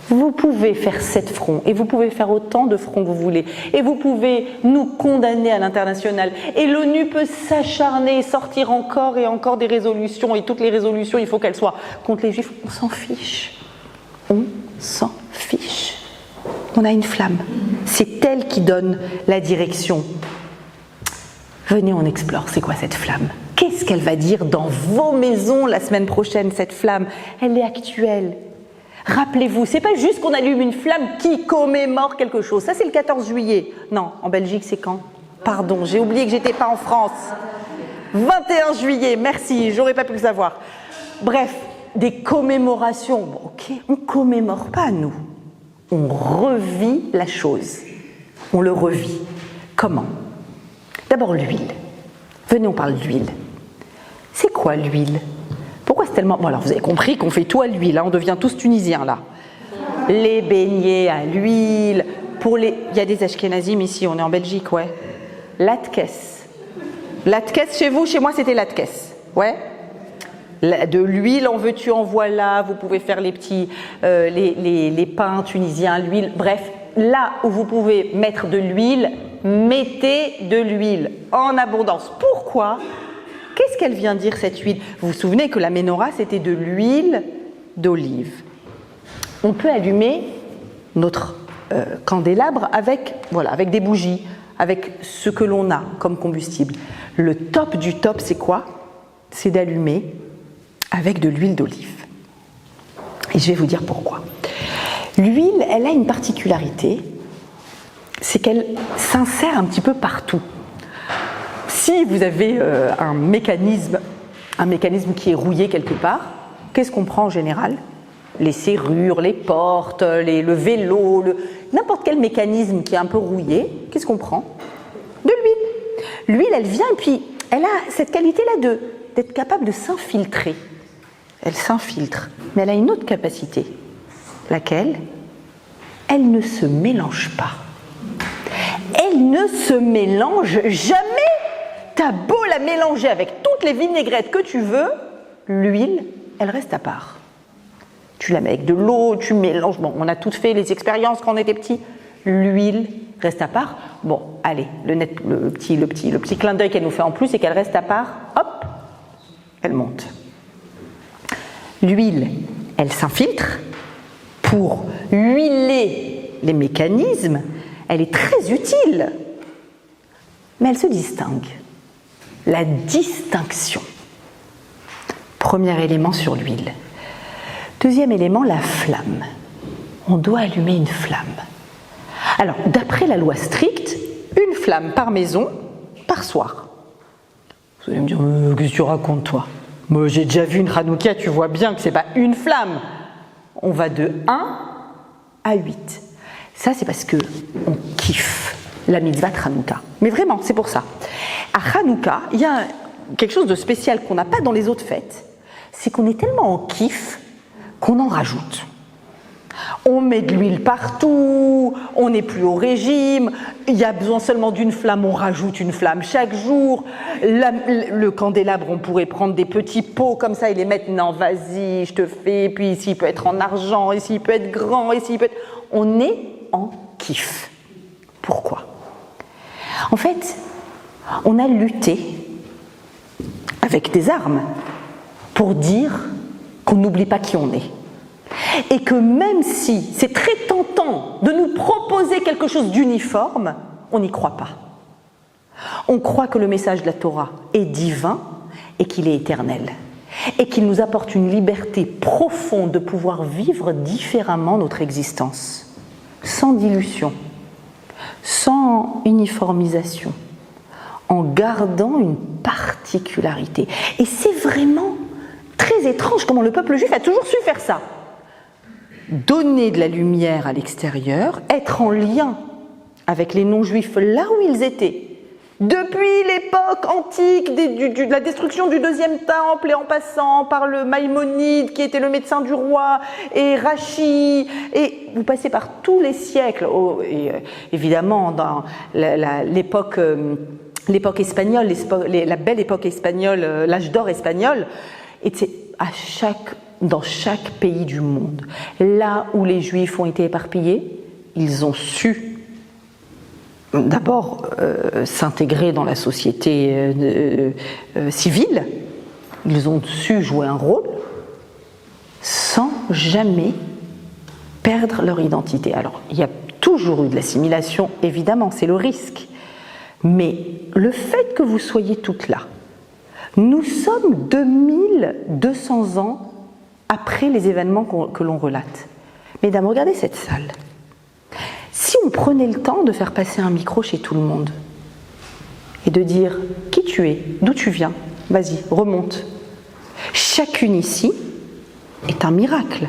Vous pouvez faire 7 fronts, et vous pouvez faire autant de fronts que vous voulez, et vous pouvez nous condamner à l'international, et l'ONU peut s'acharner et sortir encore et encore des résolutions, et toutes les résolutions, il faut qu'elles soient contre les juifs. On s'en fiche. On s'en On a une flamme. C'est elle qui donne la direction. Venez, on explore. C'est quoi cette flamme? Qu'est-ce qu'elle va dire dans vos maisons la semaine prochaine, cette flamme? Elle est actuelle. Rappelez-vous, c'est pas juste qu'on allume une flamme qui commémore quelque chose. Ça, c'est le 14 juillet. Non, en Belgique, c'est quand? Pardon, j'ai oublié que j'étais pas en France. 21 juillet, merci, j'aurais pas pu le savoir. Bref, des commémorations. Bon, ok, on commémore pas, nous. On revit la chose. On le revit. Comment? D'abord, l'huile. Venez, on parle d'huile. C'est quoi l'huile? Pourquoi c'est tellement... Bon, alors, vous avez compris qu'on fait tout à l'huile, hein, on devient tous tunisiens, là. Les beignets à l'huile. Il y a des ashkénazim ici, on est en Belgique, ouais. Latkes. Latkes chez vous, chez moi, c'était latkes. Ouais. De l'huile, en veux-tu, en voilà. Vous pouvez faire les petits... les pains tunisiens, l'huile. Bref, là où vous pouvez mettre de l'huile, mettez de l'huile en abondance. Pourquoi? Qu'est-ce qu'elle vient dire, cette huile? Vous vous souvenez que la menorah, c'était de l'huile d'olive. On peut allumer notre candélabre avec des bougies, avec ce que l'on a comme combustible. Le top du top, c'est quoi? C'est d'allumer avec de l'huile d'olive. Et je vais vous dire pourquoi. L'huile, elle a une particularité, c'est qu'elle s'insère un petit peu partout. Si vous avez un mécanisme qui est rouillé quelque part, qu'est-ce qu'on prend en général? Les serrures, les portes, le vélo, n'importe quel mécanisme qui est un peu rouillé, qu'est-ce qu'on prend? De l'huile. L'huile, elle vient et puis elle a cette qualité-là d'être capable de s'infiltrer. Elle s'infiltre, mais elle a une autre capacité. Laquelle? Elle ne se mélange pas. Elle ne se mélange jamais. T'as beau la mélanger avec toutes les vinaigrettes que tu veux, l'huile, elle reste à part. Tu la mets avec de l'eau, tu mélanges. Bon, on a toutes fait les expériences quand on était petit. L'huile reste à part. Bon, allez, le petit clin d'œil qu'elle nous fait en plus, c'est qu'elle reste à part. Hop, elle monte. L'huile, elle s'infiltre pour huiler les mécanismes. Elle est très utile, mais elle se distingue. La distinction. Premier élément sur l'huile. Deuxième élément, la flamme. On doit allumer une flamme. Alors, d'après la loi stricte, une flamme par maison, par soir. Vous allez me dire, qu'est-ce que tu racontes, toi? Moi, j'ai déjà vu une Hanouka, tu vois bien que ce n'est pas une flamme. On va de 1 à 8. Ça, c'est parce qu'on kiffe la mitzvah de Hanouka. Mais vraiment, c'est pour ça. À Hanouka, il y a quelque chose de spécial qu'on n'a pas dans les autres fêtes. C'est qu'on est tellement en kiff qu'on en rajoute. On met de l'huile partout, on n'est plus au régime, il y a besoin seulement d'une flamme, on rajoute une flamme chaque jour. Le candélabre, on pourrait prendre des petits pots comme ça et les mettre, non vas-y, je te fais, puis ici il peut être en argent, ici il peut être grand, ici il peut être... On est en kiff. Pourquoi? En fait, on a lutté avec des armes pour dire qu'on n'oublie pas qui on est. Et que même si c'est très tentant de nous proposer quelque chose d'uniforme, on n'y croit pas. On croit que le message de la Torah est divin et qu'il est éternel. Et qu'il nous apporte une liberté profonde de pouvoir vivre différemment notre existence. Sans dilution, sans uniformisation, en gardant une particularité. Et c'est vraiment très étrange comment le peuple juif a toujours su faire ça. Donner de la lumière à l'extérieur, être en lien avec les non-juifs là où ils étaient. Depuis l'époque antique de la destruction du deuxième temple et en passant par le Maïmonide qui était le médecin du roi et Rachi, et vous passez par tous les siècles, évidemment dans l'époque espagnole, la belle époque espagnole, l'âge d'or espagnol, et c'est dans chaque pays du monde, là où les Juifs ont été éparpillés, ils ont su d'abord s'intégrer dans la société civile, ils ont su jouer un rôle sans jamais perdre leur identité. Alors, il y a tout toujours eu de l'assimilation, évidemment, c'est le risque. Mais le fait que vous soyez toutes là, nous sommes 2200 ans après les événements que l'on relate. Mesdames, regardez cette salle. Si on prenait le temps de faire passer un micro chez tout le monde et de dire qui tu es, d'où tu viens, vas-y, remonte. Chacune ici est un miracle.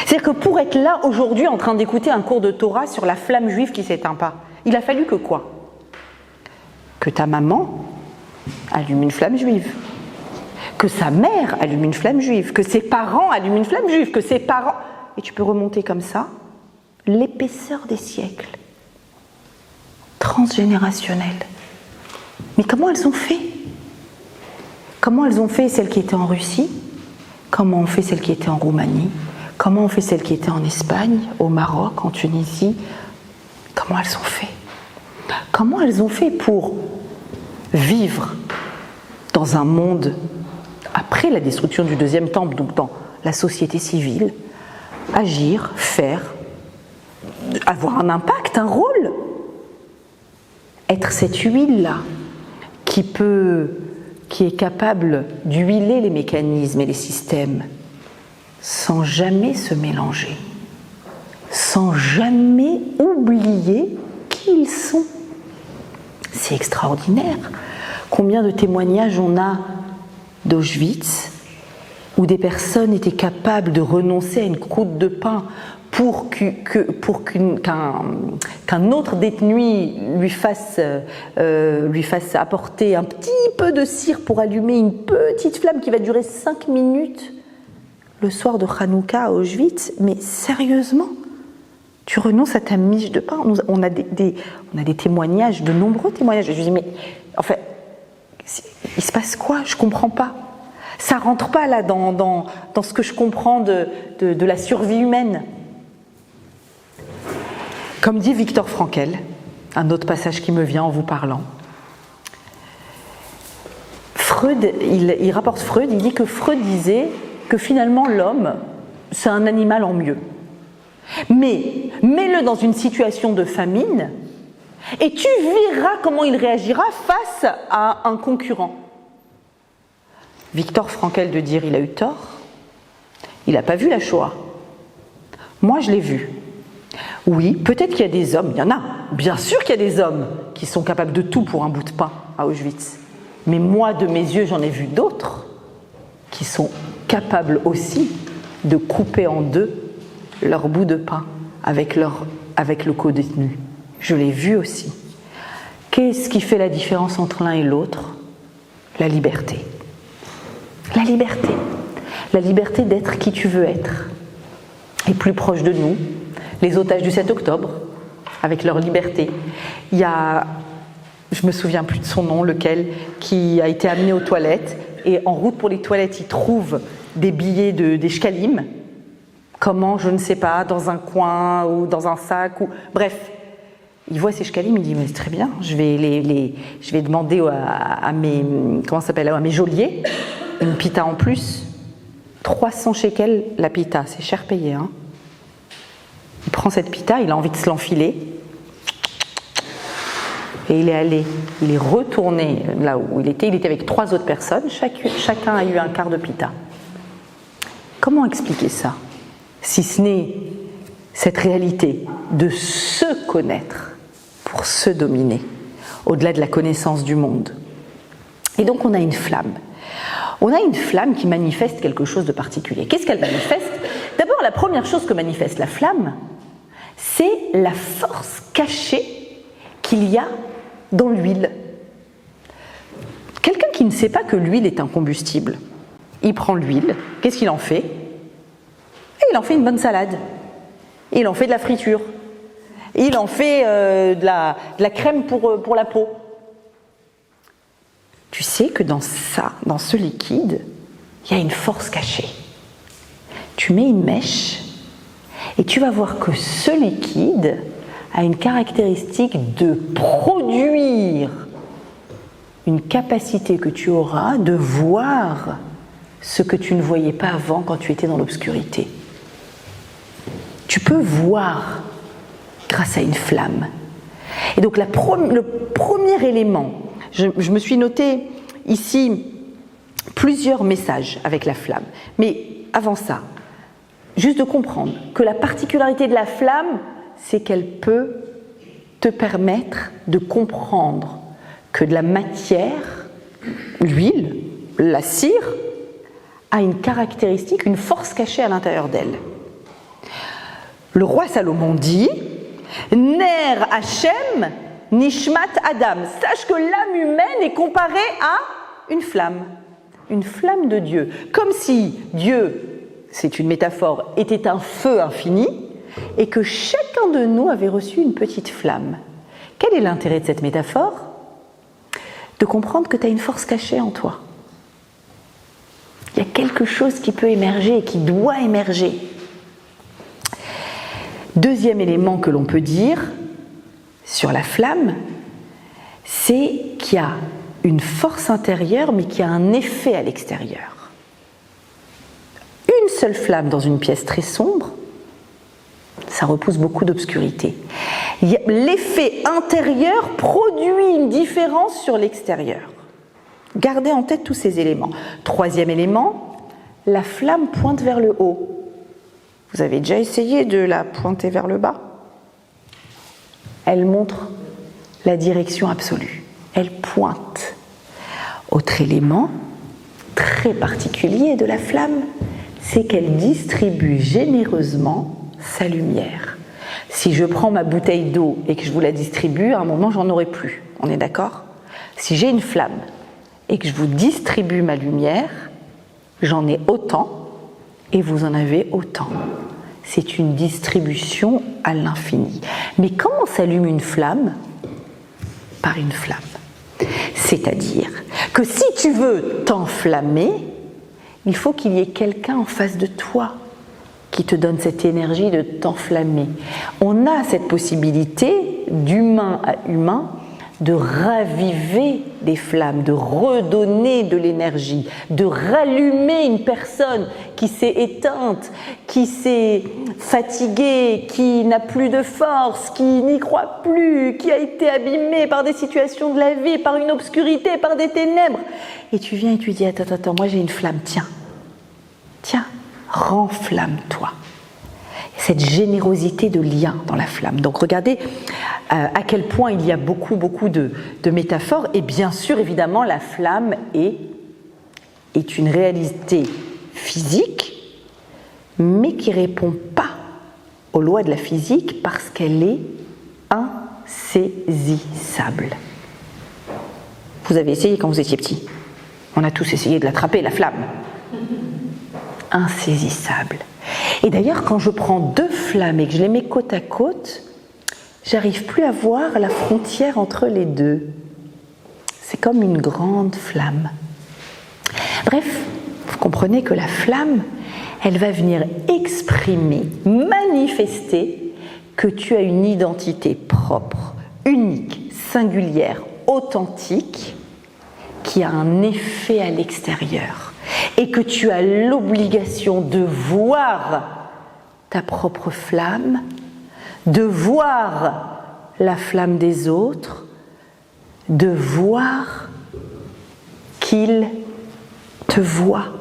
C'est-à-dire que pour être là aujourd'hui en train d'écouter un cours de Torah sur la flamme juive qui ne s'éteint pas, il a fallu que quoi? Que ta maman allume une flamme juive, que sa mère allume une flamme juive, que ses parents allument une flamme juive, que ses parents... Et tu peux remonter comme ça l'épaisseur des siècles, transgénérationnelle. Mais comment elles ont fait? Comment elles ont fait celles qui étaient en Russie? Comment ont fait celles qui étaient en Roumanie? Comment ont fait celles qui étaient en Espagne, au Maroc, en Tunisie? Comment elles ont fait? Comment elles ont fait pour vivre dans un monde après la destruction du deuxième temple, donc dans la société civile, agir, faire, avoir un impact, un rôle, être cette huile-là qui est capable d'huiler les mécanismes et les systèmes sans jamais se mélanger, sans jamais oublier qui ils sont. C'est extraordinaire. Combien de témoignages on a d'Auschwitz où des personnes étaient capables de renoncer à une croûte de pain pour qu'un autre détenu lui fasse apporter un petit peu de cire pour allumer une petite flamme qui va durer 5 minutes le soir de Hanouka à Auschwitz. Mais sérieusement, tu renonces à ta miche de pain? On a des témoignages, de nombreux témoignages. Je me dis, mais en fait, il se passe quoi? Je ne comprends pas. Ça ne rentre pas là dans ce que je comprends de la survie humaine. Comme dit Viktor Frankl, un autre passage qui me vient en vous parlant, Freud, il rapporte Freud, il dit que Freud disait que finalement l'homme, c'est un animal en mieux. Mais mets-le dans une situation de famine et tu verras comment il réagira face à un concurrent. Viktor Frankl de dire il a eu tort, il n'a pas vu la Shoah. Moi je l'ai vu. Oui, peut-être qu'il y a des hommes, il y en a, bien sûr qu'il y a des hommes qui sont capables de tout pour un bout de pain à Auschwitz. Mais moi, de mes yeux, j'en ai vu d'autres qui sont capables aussi de couper en deux leur bout de pain avec le co-détenu. Je l'ai vu aussi. Qu'est-ce qui fait la différence entre l'un et l'autre? La liberté. La liberté. La liberté d'être qui tu veux être. Et plus proche de nous, les otages du 7 octobre, avec leur liberté. Il y a, je me souviens plus de son nom, lequel, qui a été amené aux toilettes, et en route pour les toilettes, il trouve des billets des shkalim. Comment, je ne sais pas, dans un coin ou dans un sac, ou bref. Il voit ces shkalim, il dit mais c'est très bien, je vais demander à mes geôliers une pita en plus. 300 shekels la pita, c'est cher payé, hein. Il prend cette pita, il a envie de se l'enfiler. Et il est retourné là où il était avec 3 autres personnes, chacun a eu un quart de pita. Comment expliquer ça, si ce n'est cette réalité de se connaître pour se dominer, au-delà de la connaissance du monde? Et donc on a une flamme. On a une flamme qui manifeste quelque chose de particulier. Qu'est-ce qu'elle manifeste? D'abord, la première chose que manifeste la flamme, c'est la force cachée qu'il y a dans l'huile. Quelqu'un qui ne sait pas que l'huile est un combustible, il prend l'huile, qu'est-ce qu'il en fait? Il en fait une bonne salade. Il en fait de la friture. Il en fait de la crème pour la peau. Tu sais que dans ce liquide, il y a une force cachée. Tu mets une mèche et tu vas voir que ce liquide a une caractéristique de produire une capacité que tu auras de voir ce que tu ne voyais pas avant quand tu étais dans l'obscurité. Tu peux voir grâce à une flamme. Et donc le premier élément, je me suis noté ici plusieurs messages avec la flamme. Mais avant ça, juste de comprendre que la particularité de la flamme, c'est qu'elle peut te permettre de comprendre que de la matière, l'huile, la cire, a une caractéristique, une force cachée à l'intérieur d'elle. Le roi Salomon dit « Ner Hachem Nishmat Adam ». Sache que l'âme humaine est comparée à une flamme de Dieu. Comme si Dieu, c'est une métaphore, était un feu infini et que chacun de nous avait reçu une petite flamme. Quel est l'intérêt de cette métaphore ? De comprendre que tu as une force cachée en toi. Il y a quelque chose qui peut émerger et qui doit émerger. Deuxième élément que l'on peut dire sur la flamme, c'est qu'il y a une force intérieure mais qui a un effet à l'extérieur. Une seule flamme dans une pièce très sombre, ça repousse beaucoup d'obscurité. L'effet intérieur produit une différence sur l'extérieur. Gardez en tête tous ces éléments. Troisième élément, la flamme pointe vers le haut. Vous avez déjà essayé de la pointer vers le bas ? Elle montre la direction absolue. Elle pointe. Autre élément très particulier de la flamme, c'est qu'elle distribue généreusement sa lumière. Si je prends ma bouteille d'eau et que je vous la distribue, à un moment, j'en aurai plus. On est d'accord ? Si j'ai une flamme et que je vous distribue ma lumière, j'en ai autant et vous en avez autant. C'est une distribution à l'infini. Mais comment s'allume une flamme ? Par une flamme. C'est-à-dire que si tu veux t'enflammer, il faut qu'il y ait quelqu'un en face de toi qui te donne cette énergie de t'enflammer. On a cette possibilité d'humain à humain de raviver des flammes, de redonner de l'énergie, de rallumer une personne qui s'est éteinte, qui s'est fatiguée, qui n'a plus de force, qui n'y croit plus, qui a été abîmée par des situations de la vie, par une obscurité, par des ténèbres. Et tu viens et tu dis, attends, moi j'ai une flamme, tiens, renflamme-toi. Cette générosité de lien dans la flamme. Donc regardez à quel point il y a beaucoup de métaphores. Et bien sûr, évidemment, la flamme est une réalité physique, mais qui ne répond pas aux lois de la physique parce qu'elle est insaisissable. Vous avez essayé quand vous étiez petit. On a tous essayé de l'attraper, la flamme. Insaisissable. Et d'ailleurs, quand je prends deux flammes et que je les mets côte à côte, j'arrive plus à voir la frontière entre les deux. C'est comme une grande flamme. Bref, vous comprenez que la flamme, elle va venir exprimer, manifester que tu as une identité propre, unique, singulière, authentique, qui a un effet à l'extérieur. Et que tu as l'obligation de voir ta propre flamme, de voir la flamme des autres, de voir qu'ils te voient.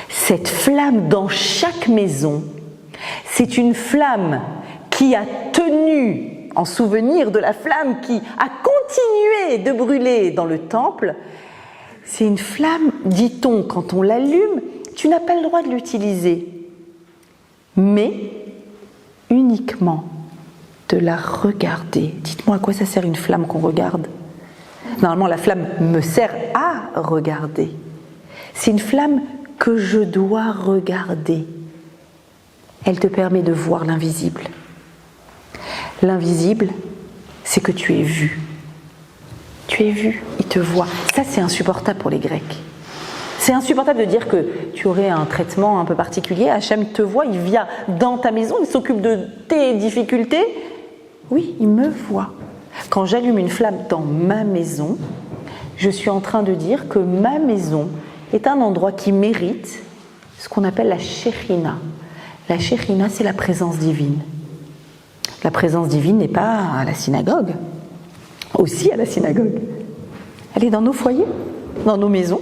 Cette flamme dans chaque maison, c'est une flamme qui a tenu en souvenir de la flamme qui a continué de brûler dans le temple. C'est une flamme, dit-on, quand on l'allume, tu n'as pas le droit de l'utiliser, mais uniquement de la regarder. Dites-moi à quoi ça sert une flamme qu'on regarde ? Normalement, la flamme me sert à regarder. C'est une flamme que je dois regarder. Elle te permet de voir l'invisible. L'invisible, c'est que tu es vu. Tu es vu, il te voit. Ça, c'est insupportable pour les Grecs. C'est insupportable de dire que tu aurais un traitement un peu particulier. Hachem te voit, il vient dans ta maison, il s'occupe de tes difficultés. Oui, il me voit. Quand j'allume une flamme dans ma maison, je suis en train de dire que ma maison est un endroit qui mérite ce qu'on appelle la Shekhinah. La Shekhinah, c'est la présence divine. La présence divine n'est pas à la synagogue, aussi à la synagogue. Elle est dans nos foyers, dans nos maisons,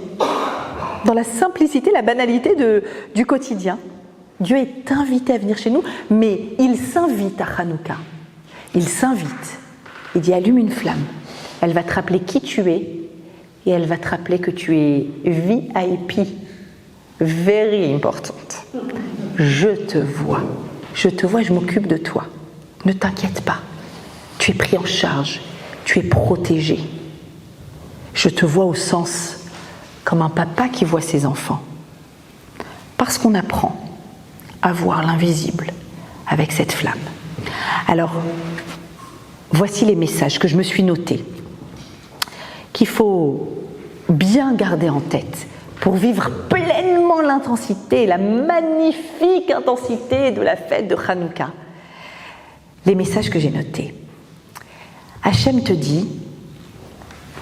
dans la simplicité, la banalité du quotidien. Dieu est invité à venir chez nous, mais il s'invite à Hanouka. Il s'invite. Il dit allume une flamme. Elle va te rappeler qui tu es et elle va te rappeler que tu es VIP, very importante. Je te vois, je m'occupe de toi. Ne t'inquiète pas. Tu es pris en charge, tu es protégé. Je te vois au sens comme un papa qui voit ses enfants. Parce qu'on apprend à voir l'invisible avec cette flamme. Alors, voici les messages que je me suis notés, qu'il faut bien garder en tête pour vivre pleinement l'intensité, la magnifique intensité de la fête de Hanouka. Les messages que j'ai notés. Hachem te dit,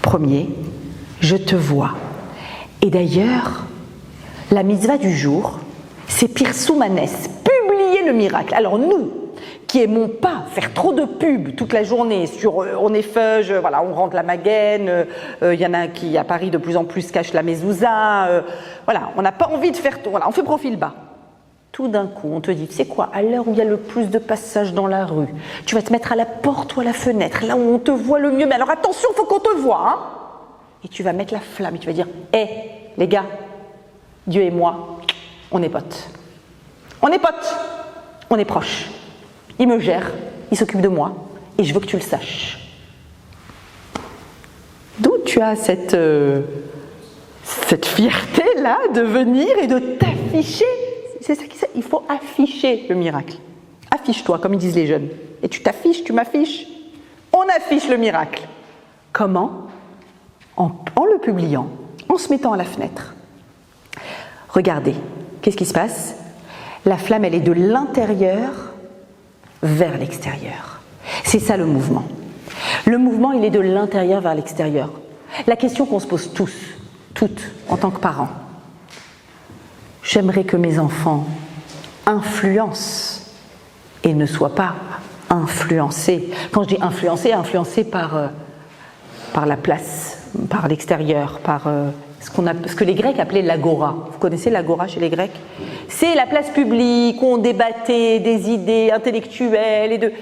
premier, je te vois. Et d'ailleurs, la mitzvah du jour, c'est Pirsou Manes, publier le miracle. Alors nous, qui aimons pas faire trop de pub toute la journée sur on effeuge, voilà, on rentre la magaine, y en a qui à Paris de plus en plus cachent la mezouza, voilà, on n'a pas envie de faire, voilà, on fait profil bas. Tout d'un coup, on te dit, tu sais quoi, à l'heure où il y a le plus de passages dans la rue, tu vas te mettre à la porte ou à la fenêtre, là où on te voit le mieux, mais alors attention, il faut qu'on te voie, hein. Et tu vas mettre la flamme et tu vas dire, hé, les gars, Dieu et moi, on est potes. On est potes, on est proches. Il me gère, il s'occupe de moi, et je veux que tu le saches. D'où tu as cette fierté-là de venir et de t'afficher. C'est ça il faut afficher le miracle. Affiche-toi, comme ils disent les jeunes. Et tu t'affiches, tu m'affiches. On affiche le miracle. Comment ? En le publiant, en se mettant à la fenêtre. Regardez, qu'est-ce qui se passe ? La flamme, elle est de l'intérieur vers l'extérieur. C'est ça le mouvement. Le mouvement, il est de l'intérieur vers l'extérieur. La question qu'on se pose tous, toutes, en tant que parents. J'aimerais que mes enfants influencent et ne soient pas influencés. Quand je dis influencés par la place, par l'extérieur, par ce que les Grecs appelaient l'agora. Vous connaissez l'agora chez les Grecs ? C'est la place publique où on débattait des idées intellectuelles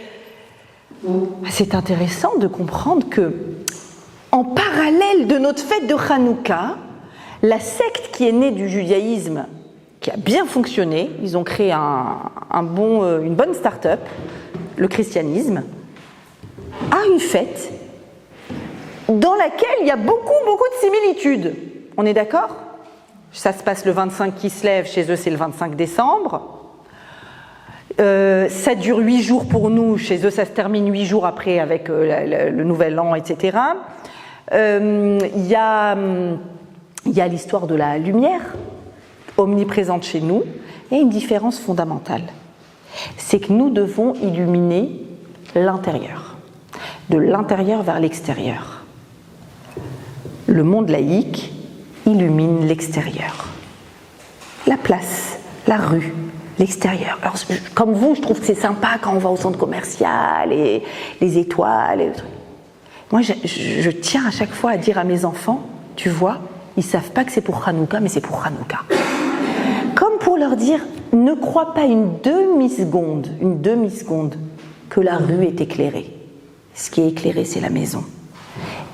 C'est intéressant de comprendre que, en parallèle de notre fête de Hanouka, la secte qui est née du judaïsme, qui a bien fonctionné, ils ont créé une bonne start-up, le christianisme, a une fête dans laquelle il y a beaucoup de similitudes. On est d'accord ? Ça se passe le 25 Kislev, chez eux c'est le 25 décembre. Ça dure 8 jours pour nous, chez eux ça se termine 8 jours après avec le nouvel an, etc. Il y a l'histoire de la lumière, omniprésente chez nous. Il y a une différence fondamentale. C'est que nous devons illuminer l'intérieur, de l'intérieur vers l'extérieur. Le monde laïque illumine l'extérieur. La place, la rue, l'extérieur. Alors, comme vous, je trouve que c'est sympa quand on va au centre commercial et les étoiles. Et moi, je tiens à chaque fois à dire à mes enfants, tu vois, ils ne savent pas que c'est pour Hanouka, mais c'est pour Hanouka. Comme pour leur dire, ne crois pas une demi-seconde, que la rue est éclairée. Ce qui est éclairé, c'est la maison.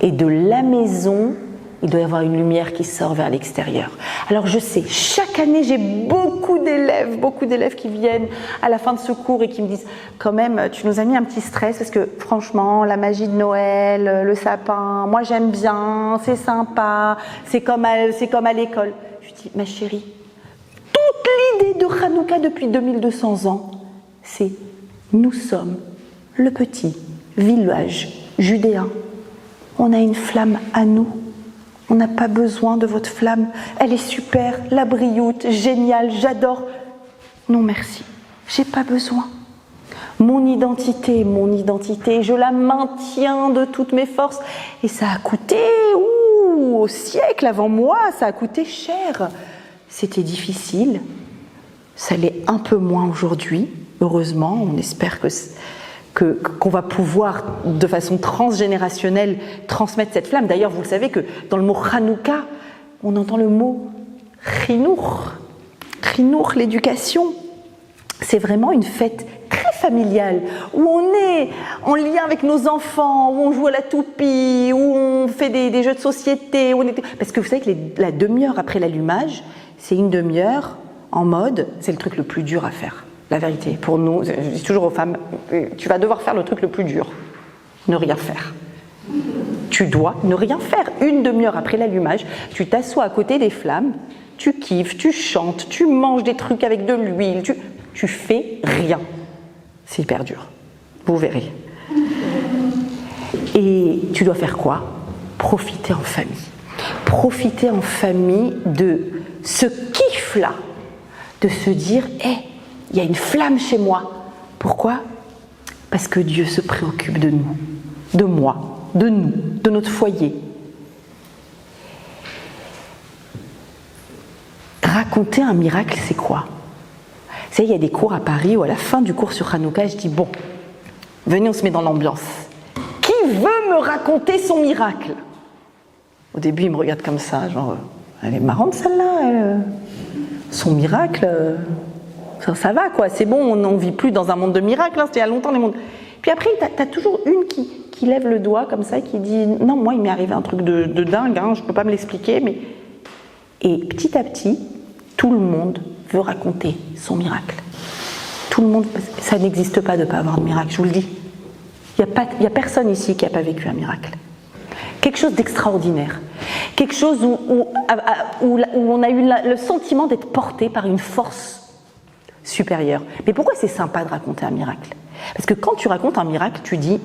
Et de la maison, il doit y avoir une lumière qui sort vers l'extérieur. Alors je sais, chaque année, j'ai beaucoup d'élèves qui viennent à la fin de ce cours et qui me disent « Quand même, tu nous as mis un petit stress parce que franchement, la magie de Noël, le sapin, moi j'aime bien, c'est sympa, c'est comme à l'école. » Je dis « Ma chérie, toute l'idée de Hanouka depuis 2200 ans, c'est nous sommes le petit village judéen. On a une flamme à nous. On n'a pas besoin de votre flamme. Elle est super, la brioute, géniale, j'adore. Non merci, j'ai pas besoin. Mon identité, je la maintiens de toutes mes forces. Et ça a coûté, au siècle avant moi, ça a coûté cher. C'était difficile. Ça l'est un peu moins aujourd'hui, heureusement. On espère qu'on va pouvoir, de façon transgénérationnelle, transmettre cette flamme. D'ailleurs, vous le savez que dans le mot Hanouka, on entend le mot Chinour. Chinour, l'éducation. C'est vraiment une fête très familiale, où on est en lien avec nos enfants, où on joue à la toupie, où on fait des jeux de société. Parce que vous savez que la demi-heure après l'allumage, c'est une demi-heure en mode, c'est le truc le plus dur à faire. La vérité, pour nous, je dis toujours aux femmes, tu vas devoir faire le truc le plus dur, ne rien faire. Tu dois ne rien faire. Une demi-heure après l'allumage, tu t'assois à côté des flammes, tu kiffes, tu chantes, tu manges des trucs avec de l'huile, tu fais rien. C'est hyper dur, vous verrez. Et tu dois faire quoi? Profiter en famille. Profiter en famille de ce kiff-là, de se dire, il y a une flamme chez moi. Pourquoi? Parce que Dieu se préoccupe de nous, de moi, de nous, de notre foyer. Raconter un miracle, c'est quoi? Vous savez, il y a des cours à Paris où à la fin du cours sur Hanouka, je dis, bon, venez, on se met dans l'ambiance. Qui veut me raconter son miracle? Au début, il me regarde comme ça, genre, elle est marrante celle-là, son miracle, ça va quoi, c'est bon, on ne vit plus dans un monde de miracles, hein, c'était il y a longtemps les mondes. Puis après, t'as toujours une qui lève le doigt comme ça, qui dit, non, moi il m'est arrivé un truc de dingue, hein, je ne peux pas me l'expliquer, mais... Et petit à petit, tout le monde veut raconter son miracle. Tout le monde, ça n'existe pas de ne pas avoir de miracle, je vous le dis. Il n'y a personne ici qui n'a pas vécu un miracle. Quelque chose d'extraordinaire. Quelque chose où on a eu le sentiment d'être porté par une force supérieure. Mais pourquoi c'est sympa de raconter un miracle? Parce que quand tu racontes un miracle, tu dis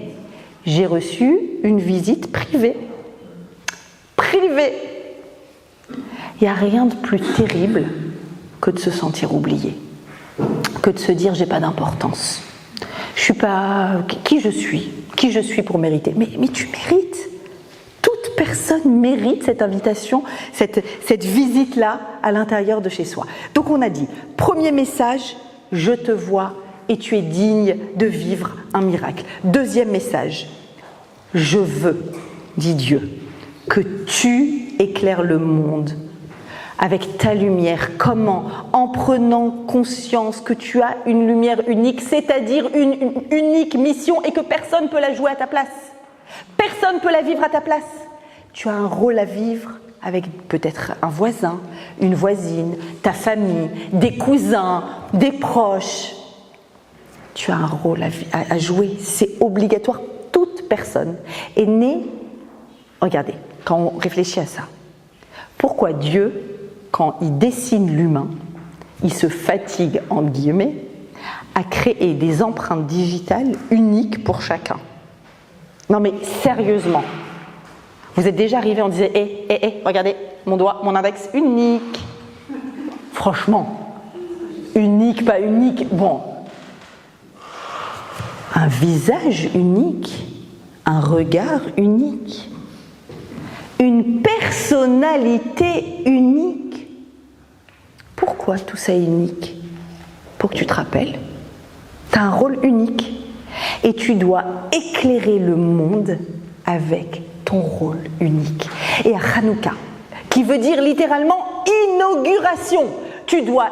« j'ai reçu une visite privée. » Privée. Il n'y a rien de plus terrible que de se sentir oublié, que de se dire « j'ai pas d'importance ». Je suis pas... Qui je suis pour mériter? Mais tu mérites. Toute personne mérite cette invitation, cette visite-là à l'intérieur de chez soi. Donc on a dit, premier message, je te vois et tu es digne de vivre un miracle. Deuxième message, je veux, dit Dieu, que tu éclaires le monde avec ta lumière. Comment? En prenant conscience que tu as une lumière unique, c'est-à-dire une unique mission et que personne ne peut la jouer à ta place. Personne ne peut la vivre à ta place. Tu as un rôle à vivre avec peut-être un voisin, une voisine, ta famille, des cousins, des proches. Tu as un rôle à jouer, c'est obligatoire. Toute personne est née... Regardez, quand on réfléchit à ça, pourquoi Dieu, quand il dessine l'humain, il se fatigue, entre guillemets, à créer des empreintes digitales uniques pour chacun? Non mais sérieusement, vous êtes déjà arrivé en disant regardez, mon doigt, mon index, unique. Franchement, unique, pas unique, bon. Un visage unique, un regard unique, une personnalité unique. Pourquoi tout ça est unique? Pour que tu te rappelles, tu as un rôle unique. Et tu dois éclairer le monde avec ton rôle unique. Et à Hanouka, qui veut dire littéralement inauguration, tu dois